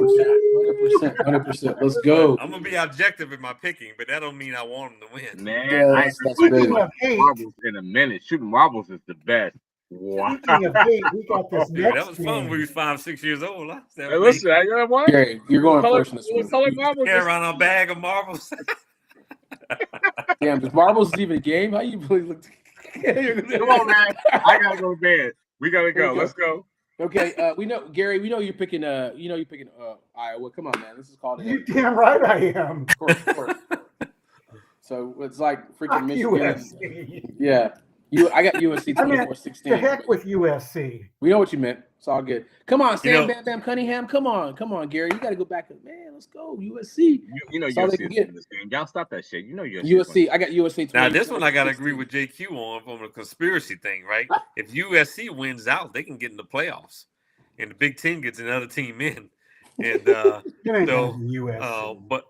A: 100%. Let's go.
B: I'm gonna be objective in my picking, but that don't mean I want him to win.
D: Man, I speaking of hate, marbles in a minute. Shooting marbles is the best. Wow.
C: Speaking of hate, we got this
B: Dude, that was fun when we was 5-6 years old.
D: Hey, listen, you know what?
A: Gary, you're going first in this one.
B: Carry around a bag of marbles.
A: Damn, does marbles even a game? How you really look?
D: Come on, man. I gotta go to bed. We gotta go. Let's go.
A: Okay, we know, Gary. We know you're picking. You're picking Iowa. Come on, man. This is called.
C: You damn right I am.
A: Of course. So it's like freaking Michigan.
C: USC.
A: Yeah, I got USC 24-16.
C: The heck with USC.
A: We know what you meant. It's all good. Come on, Sam Bam Bam Cunningham. Come on, Gary. You got to go back. Man, let's go USC.
D: You know USC is in this game. Y'all stop that shit. You know
A: USC. I got USC.
B: Now this one I got to agree with JQ on from a conspiracy thing, right? If USC wins out, they can get in the playoffs, and the Big Ten gets another team in. And
C: USC.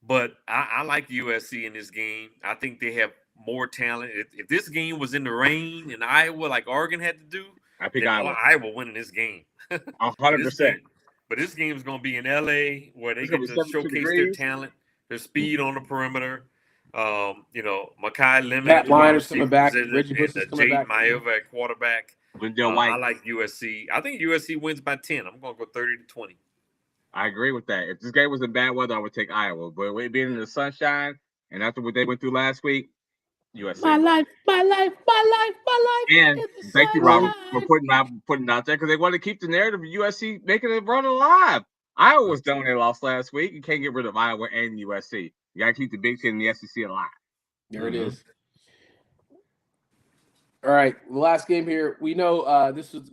B: But I like USC in this game. I think they have more talent. If this game was in the rain in Iowa, like Oregon had to do,
D: I think Iowa
B: winning this game.
D: 100%.
B: But this game is going to be in LA where they get to showcase their talent, their speed on the perimeter. Makai Lemon,
A: Matt Lyons coming back,
B: Reggie Bush is coming back. Maeva at quarterback. I like USC. I think USC wins by 10. I'm going to go 30-20.
D: I agree with that. If this game was in bad weather, I would take Iowa. But with being in the sunshine and after what they went through last week, USC. My life. And thank you, Robert, for putting it out there because they want to keep the narrative of USC making it run alive. Iowa was done when they lost last week. You can't get rid of Iowa and USC. You got to keep the Big Ten and the SEC alive.
A: There it is. All right, the last game here. We know this is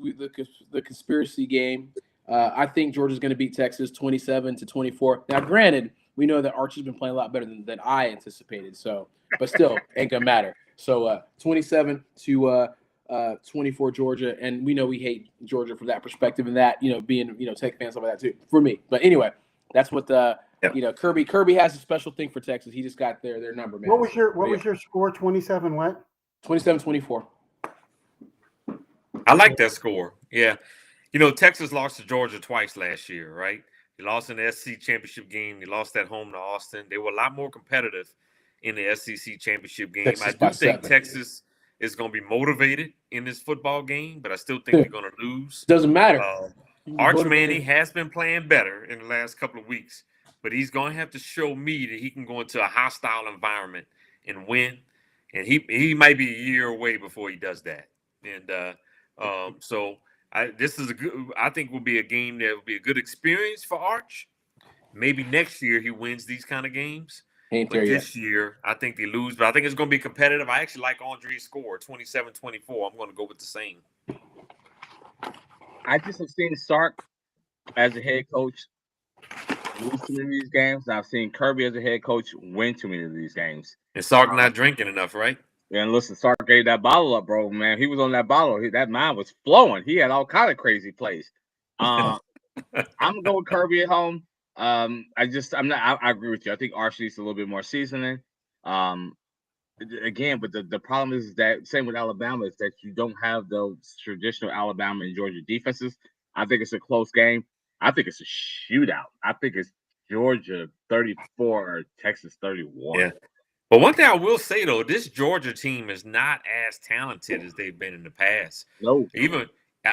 A: the conspiracy game. I think Georgia's going to beat Texas 27-24. Now, granted, we know that Archie's been playing a lot better than I anticipated. So, but still, ain't gonna matter. So, 27-24 Georgia, and we know we hate Georgia from that perspective, and that being Tech fans stuff like that too. For me, but anyway, that's what Kirby has a special thing for Texas. He just got their number, man.
C: What was your score? 27 what?
A: 27-24.
B: I like that score. Yeah. Texas lost to Georgia twice last year, right? They lost in the SEC championship game. They lost at home to Austin. They were a lot more competitive in the SEC championship game. I do think Texas is going to be motivated in this football game, but I still think they're going to lose.
A: Doesn't matter.
B: Arch Manning has been playing better in the last couple of weeks, but he's going to have to show me that he can go into a hostile environment and win. And he might be a year away before he does that. And this is I think will be a game that will be a good experience for Arch. Maybe next year he wins these kind of games. But this year, I think they lose. But I think it's going to be competitive. I actually like Andre's score, 27-24. I'm going to go with the same.
D: I just have seen Sark as a head coach lose too many of these games. I've seen Kirby as a head coach win too many of these games.
B: And Sark not drinking enough, right?
D: Yeah, and listen, Sark gave that bottle up, bro, man. He was on that bottle. That mind was flowing. He had all kind of crazy plays. I'm gonna go with Kirby at home. I agree with you. I think Arch needs a little bit more seasoning. Again, but the problem is that same with Alabama is that you don't have those traditional Alabama and Georgia defenses. I think it's a close game. I think it's a shootout. I think it's Georgia 34, Texas 31.
B: Yeah. But one thing I will say, though, this Georgia team is not as talented as they've been in the past.
D: No.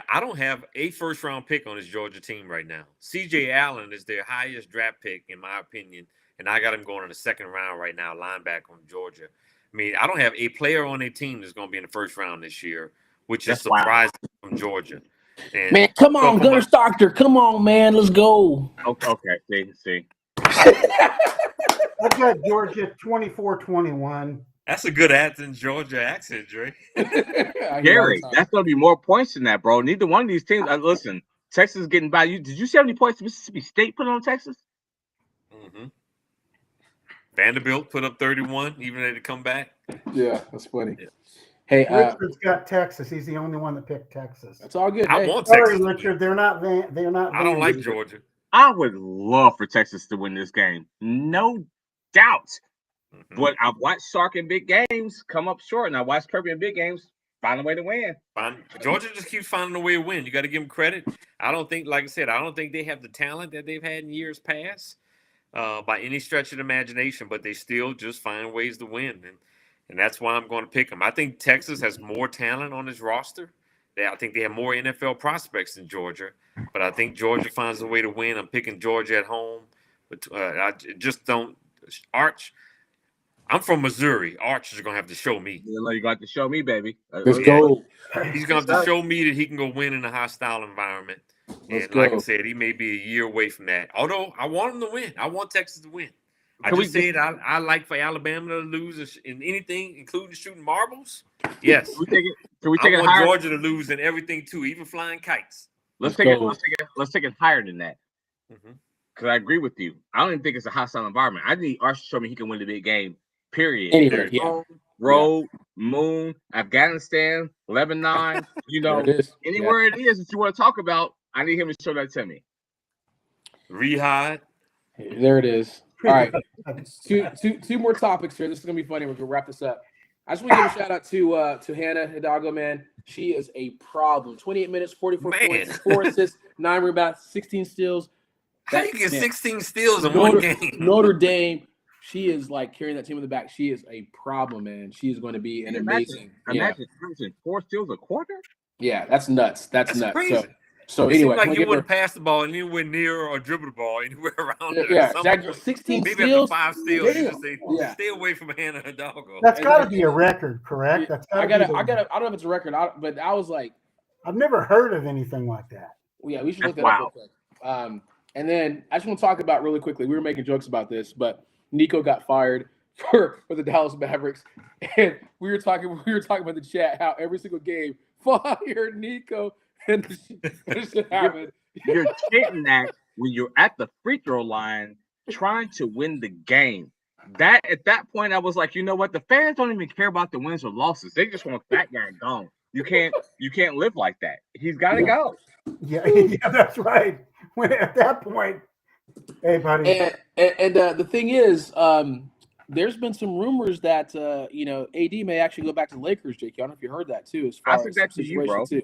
B: I don't have a first-round pick on this Georgia team right now. C.J. Allen is their highest draft pick, in my opinion, and I got him going in the second round right now, linebacker from Georgia. I mean, I don't have a player on their team that's going to be in the first round this year, which is
D: That's wild.
B: surprising from Georgia. And
A: Man, come on,
B: from
A: Gunnar Stockton. Come on, man. Let's go.
D: Okay, see.
C: I've got Georgia 24-21.
B: That's a good Athens, Georgia accent, Dre.
D: Gary, that's going to be more points than that, bro. Neither one of these teams. Listen, Texas is getting by you. Did you see how many points Mississippi State put on Texas?
B: Mm-hmm. Vanderbilt put up 31, even though they come back.
A: Yeah, that's funny.
B: Yeah.
A: Hey,
C: Richard's got Texas. He's the only one that picked Texas.
A: that's all good.
B: I
A: Hey,
B: want
C: Sorry,
B: Texas.
C: Richard. They're not. They're not.
B: I don't like
C: Vandy.
B: Georgia.
D: I would love for Texas to win this game. No doubt.
B: Mm-hmm.
D: But I've watched Sark in big games come up short, and I watched Kirby in big games find a way to win.
B: Georgia just keeps finding a way to win. You got to give them credit. I don't think, like I said, I don't think they have the talent that they've had in years past by any stretch of the imagination, but they still just find ways to win. And that's why I'm going to pick them. I think Texas has more talent on its roster. I think they have more NFL prospects than Georgia, but I think Georgia finds a way to win. I'm picking Georgia at home, but I just don't. Arch, I'm from Missouri. Arch is going to have to show me.
D: You got to show me, baby.
A: let's go.
B: He's going to have to show me that he can go win in a hostile environment.
A: Let's
B: And like
A: go.
B: I said, he may be a year away from that. Although I want him to win. I want Texas to win. I just said I like for Alabama to lose in anything, including shooting marbles. Yes.
D: Can we take
B: I
D: it
B: want
D: higher?
B: Georgia to lose in everything too, even flying kites.
D: Let's
A: Let's
D: take it higher than that.
B: Mm-hmm.
D: Because I agree with you. I don't even think it's a hostile environment. I need Arch to show me he can win the big game. Period.
A: Anywhere, yeah.
D: Road, Moon, Afghanistan, Lebanon.
A: There it is.
D: Anywhere it is that you want to talk about, I need him to show that to me.
B: Rehab.
A: There it is. All right. two more topics here. This is gonna be funny. We're gonna wrap this up. I just want to give a shout out to Hannah Hidalgo, man. She is a problem. 28 minutes, 44 points, 4 assists, 9 rebounds, 16 steals.
B: How you get 16 steals in one game?
A: Notre Dame. She is like carrying that team in the back. She is a problem, man. She is going to be an amazing.
D: Imagine 4 steals a quarter.
A: Yeah, that's nuts. That's nuts.
B: Crazy.
A: So
B: It
A: anyway,
B: seemed like you wouldn't pass the ball anywhere near or dribble the ball anywhere around there.
A: Yeah, Jaguars 16
B: maybe
A: steals.
B: after 5 steals, you just say,
A: Yeah.
B: stay away from Hannah Hidalgo.
C: That's got to be a record, correct? That's
A: I don't know if it's a record, but I was like,
C: I've never heard of anything like that.
A: yeah, we should look that up real quick. And then I just want to talk about really quickly. We were making jokes about this, but Nico got fired for the Dallas Mavericks, and we were talking about the chat how every single game fire Nico, and this shit happened.
D: You're getting that when you're at the free throw line trying to win the game. That at that point, I was like, you know what? The fans don't even care about the wins or losses. They just want that guy gone. You can't live like that. He's got to go.
C: Yeah, that's right. When at that point, hey, buddy.
A: And the thing is, there's been some rumors that AD may actually go back to the Lakers. Jake, I don't know if you heard that too. As far
D: I said that to you, bro.
A: Too.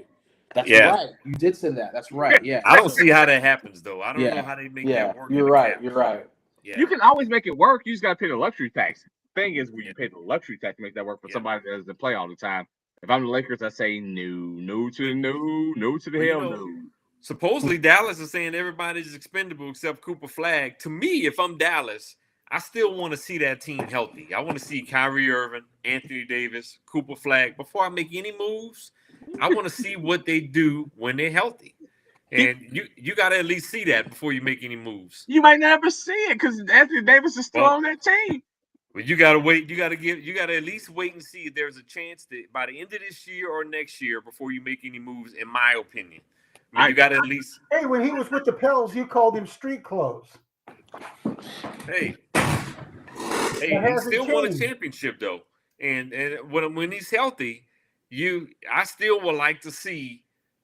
A: That's
B: Yeah.
A: right. You did send that. That's right. Yeah.
B: I don't see how that happens, though. I don't know how they make that work.
A: You're right. You're right.
B: Yeah.
D: You can always make it work. You just got to pay the luxury tax. Thing is, when you pay the luxury tax to make that work for somebody that doesn't play all the time. If I'm the Lakers, I say no to the hell no.
B: Supposedly, Dallas is saying everybody's expendable except Cooper Flag. To me, if I'm Dallas, I still want to see that team healthy. I want to see Kyrie Irving, Anthony Davis, Cooper Flag. Before I make any moves, I want to see what they do when they're healthy. And you got to at least see that before you make any moves.
D: You might never see it because Anthony Davis is still on that team.
B: But you got to wait. You got to at least wait and see if there's a chance that by the end of this year or next year before you make any moves, in my opinion. I mean, you got to at least.
C: Hey, when he was with the Pels, you called him street clothes.
B: Hey, he still won a championship though, and when he's healthy, I still would like to see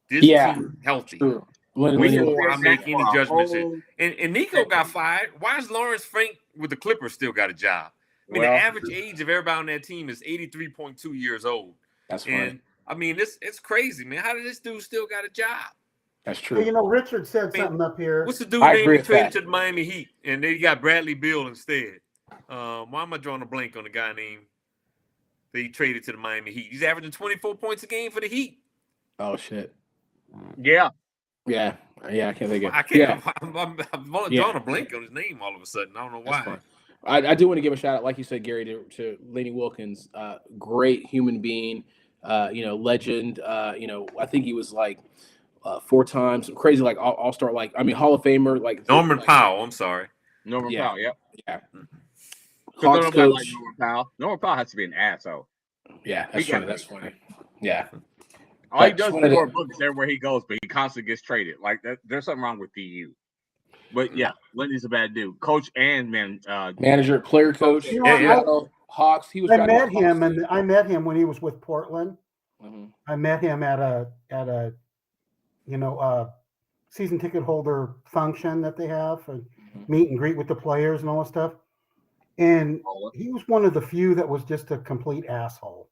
B: this team healthy.
A: True.
B: Before I make any judgments. And Nico got fired. Why is Lawrence Frank with the Clippers still got a job? I mean, the average age of everybody on that team is 83.2 years old.
A: That's funny.
B: And I mean, it's crazy, man. How did this dude still got a job?
A: That's true.
C: Well, Richard said something up here.
B: What's the dude name he traded to the Miami Heat? And they got Bradley Beal instead. Why am I drawing a blank on the guy named that he traded to the Miami Heat? He's averaging 24 points a game for the Heat.
A: Oh, shit.
D: Yeah.
A: Yeah, I can't think of it.
B: I can't. I'm drawing a blank on his name all of a sudden. I don't know why.
A: I do want to give a shout out, like you said, Gary, to Lenny Wilkins. Great human being, legend. I think he was like 4 times crazy, like all-star, like Hall of Famer, like
B: Norman Powell. I'm sorry.
D: Norman
A: Yeah.
D: Powell, yep.
A: Yeah.
D: Because
A: Hawks
D: nobody like
A: coach.
D: Norman Powell. Norman Powell has to be an asshole.
A: Yeah,
D: We got
A: that's funny. Yeah.
D: All he
A: But
D: does is
A: one of
D: score
A: the-
D: books everywhere he goes, but he constantly gets traded. Like there's something wrong with PU. But yeah, Lenny's a bad dude. Coach and
A: Manager, player coach.
C: You know,
B: Yeah.
A: Hawks. He was.
C: I
A: drafted
C: met
A: by Hawks,
C: him, and
A: too.
C: I met him when he was with Portland.
A: Mhm.
C: I met him at a season ticket holder function that they have, and meet and greet with the players and all that stuff. And he was one of the few that was just a complete asshole.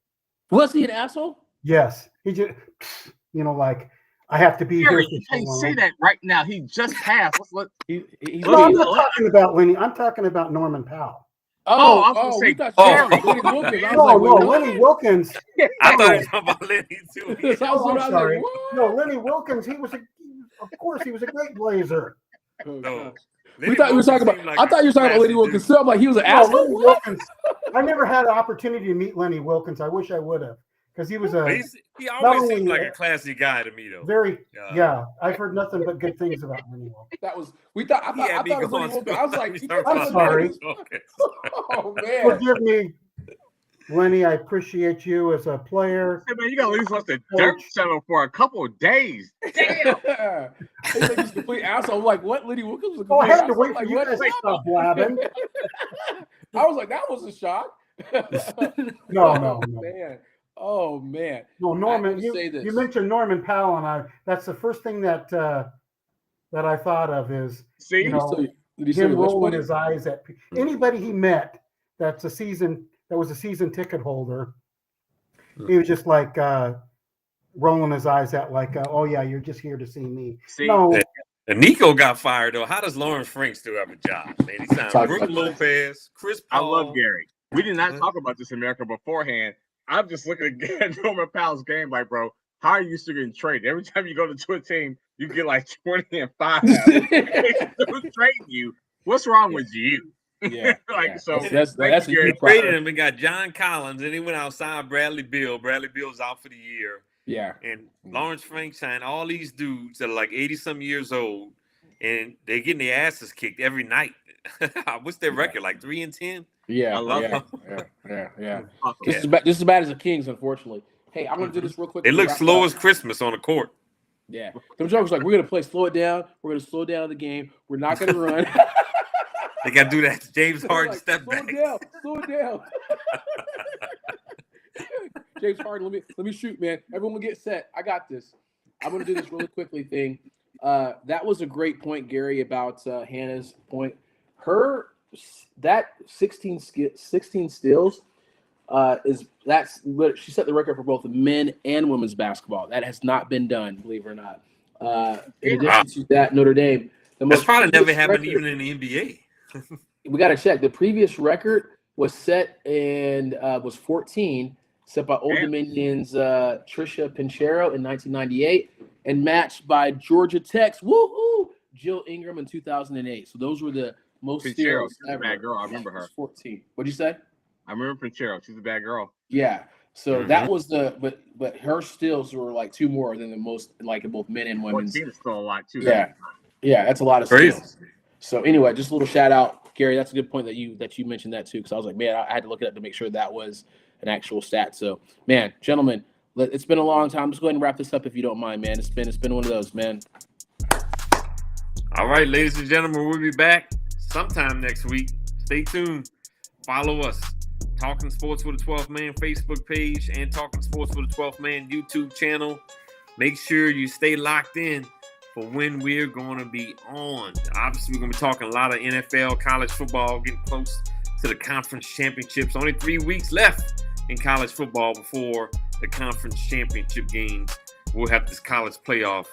A: Was he an asshole?
C: Yes, he just, like I have to be
D: Gary,
C: here.
D: you
C: for so
D: can't
C: long.
D: say that right now. He just passed.
A: He's
C: No, I'm
A: being-
C: not talking about Lenny. I'm talking about Norman Powell.
D: Oh, I was gonna
A: we
D: say,
A: thought
B: oh,
A: you said Lenny Wilkins. I was
C: No,
A: like, wait, what?
C: Lenny Wilkins.
B: I thought he was talking about Lenny too.
A: I was
C: I'm
A: like,
C: sorry.
A: what?
C: No, Lenny Wilkins. Of course, he was a great Blazer.
A: Oh,
B: No.
A: gosh.
B: Lenny
A: We thought you were talking
B: Wilkins
A: about.
B: seemed like
A: I thought you were talking about Lenny
B: classy
A: Wilkins.
B: dude.
A: So I'm like, he was an
C: No,
A: asshole.
C: Lenny
A: What?
C: Wilkins. I never had an opportunity to meet Lenny Wilkins. I wish I would have, because he was
B: But
C: a
B: he
C: not
B: always
C: only
B: seemed like a classy guy to me, though.
C: very. Yeah, I've heard nothing but good things about Lenny Wilkins.
A: That was. We thought. I
B: He
A: thought
B: had me
A: it was Lenny
B: going.
A: Wilkins. I was like,
C: I'm sorry.
B: Okay.
A: oh man.
C: Forgive me, Lenny. I appreciate you as a player.
D: Hey, man, you gotta leave us the dirt settle for a couple of days. Damn.
A: He's like this complete asshole. I'm like, what? Lenny Wilkins was a
C: Oh, I
A: complete
C: had to
A: asshole?
C: wait
A: Like,
C: for you
A: what?
C: guys to stop blabbing.
A: I was like, that was a shock.
C: No.
A: Man. Oh man.
C: No, Norman.
A: I will say this.
C: You mentioned Norman Powell, and that's the first thing that I thought of is
D: See,
A: Did he say
C: him
A: which
C: rolling
A: one?
C: his eyes at anybody he met that was a season ticket holder. He was just like rolling his eyes at like, oh yeah, you're just here to see me.
D: See?
C: No,
B: And Nico got fired though. How does Lawrence Frank still have a job? Man, he signed
A: Talk
B: Brooke
A: about
B: Lopez, Chris
D: I
B: Paul.
D: love Gary. We did not talk about this in America beforehand. I'm just looking at Norman Powell's game, like, bro, how are you still getting traded? Every time you go to a team, you get like 20 and 5. Who's trading you? What's wrong with you?
A: Yeah.
D: So
A: that's
D: thank
A: a
D: you, Gary.
A: huge
B: They
A: problem.
B: traded him and got John Collins, and he went outside Bradley Beal. Bradley Beal's out for the year.
A: Yeah.
B: And Lawrence Frank signed all these dudes that are like 80-some years old, and they're getting their asses kicked every night. What's their record? Like 3-10?
A: Yeah.
D: I love
A: Yeah.
D: Fuck
A: Just as bad as the Kings, unfortunately. Hey, I'm gonna do this real quick.
B: They look
A: Wrap
B: slow
A: up.
B: as Christmas on the court.
A: Yeah. The jokers like, we're gonna play slow it down. We're gonna slow down the game. We're not gonna run.
B: They got to do that James
A: They're
B: Harden
A: like,
B: step
A: slow
B: back.
A: it down. Slow it down. James Harden, let me shoot, man. Everyone will get set. I got this. I'm gonna do this really quickly thing. That was a great point, Gary, about Hannah's point. That 16 steals she set the record for both men and women's basketball. That has not been done, believe it or not. In addition to that, Notre Dame.
B: That's probably never
A: previous
B: happened
A: record-
B: even in the NBA.
A: We got to check. The previous record was set and was 14, set by Old
D: Damn.
A: Dominion's Tricia Pinchero in 1998, and matched by Georgia Tech's Jill Ingram in 2008. So those were the most
D: Pinchero,
A: steals
D: she's a
A: ever.
D: bad girl. I remember her.
A: 14. What'd you say?
D: I remember Pinchero. She's a bad girl.
A: Yeah. So
B: Mhm.
A: that was but her steals were like 2 more than the most, like in both men and women's.
D: 14 is still a lot, too.
A: Yeah. Yeah, that's a lot of
B: Crazy.
A: steals. So anyway, just a little shout out, Gary. That's a good point that you mentioned that too, because I was like, man, I had to look it up to make sure that was an actual stat. So, man, gentlemen, it's been a long time. Just go ahead and wrap this up if you don't mind, man. It's been one of those, man.
B: All right, ladies and gentlemen, we'll be back sometime next week. Stay tuned. Follow us. Talking Sports with the 12th Man Facebook page and Talking Sports with the 12th Man YouTube channel. Make sure you stay locked in for when we're going to be on. Obviously, we're going to be talking a lot of NFL, college football, getting close to the conference championships. Only 3 weeks left in college football before the conference championship games. We'll have this college football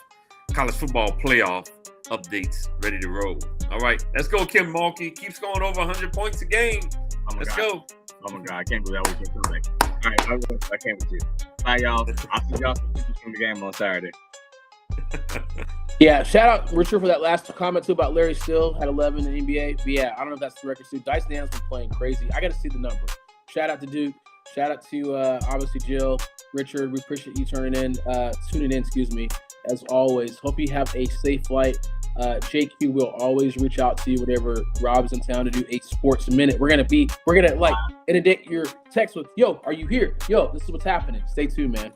B: playoff updates ready to roll. All right, let's go, Kim Mulkey. Keeps going over 100 points a game.
D: Oh my
B: Let's
D: God.
B: go.
D: Oh my God, I can't believe that was your comeback. All right, I can't with you. Bye, y'all. I'll see y'all from the game on Saturday.
A: Yeah, shout out Richard for that last comment too about Larry Still had 11 in the NBA. But yeah, I don't know if that's the record too. Dyson Daniels been playing crazy. I got to see the number. Shout out to Duke. Shout out to obviously Jill, Richard. We appreciate you tuning in. Excuse me. As always, hope you have a safe flight. JQ will always reach out to you whenever Rob's in town to do a sports minute. We're gonna like inundate your text with, "Yo, are you here? Yo, this is what's happening." Stay tuned, man.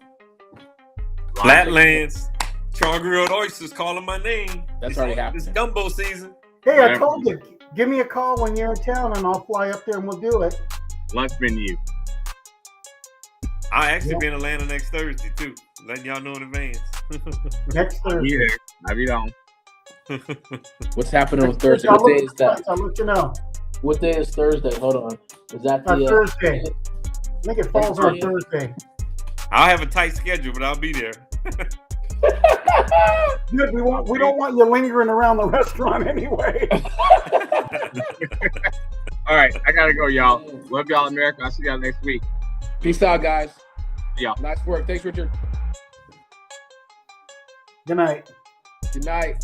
B: Flatlands, char-grilled oysters calling my name.
A: That's already happening.
B: It's gumbo season.
C: Hey, I told you, give me a call when you're in town, and I'll fly up there and we'll do it.
D: Lunch menu.
B: I'll actually be in Atlanta next Thursday too. Letting y'all know in advance.
C: Next
D: I'll
C: Thursday.
D: be there. I'll be down.
A: What's happening on Thursday?
C: I'll
A: What day is that?
C: I'll let you know.
A: What day is Thursday? Hold on. Is that the
C: Thursday? I think it falls on Thursday.
B: I'll have a tight schedule, but I'll be there.
C: Good. We don't want you lingering around the restaurant anyway.
D: All right, I gotta go, y'all. Love y'all, America. I'll see y'all next week.
A: Peace out, guys.
D: Yeah.
A: Nice work. Thanks, Richard.
C: Good night.
A: Good night.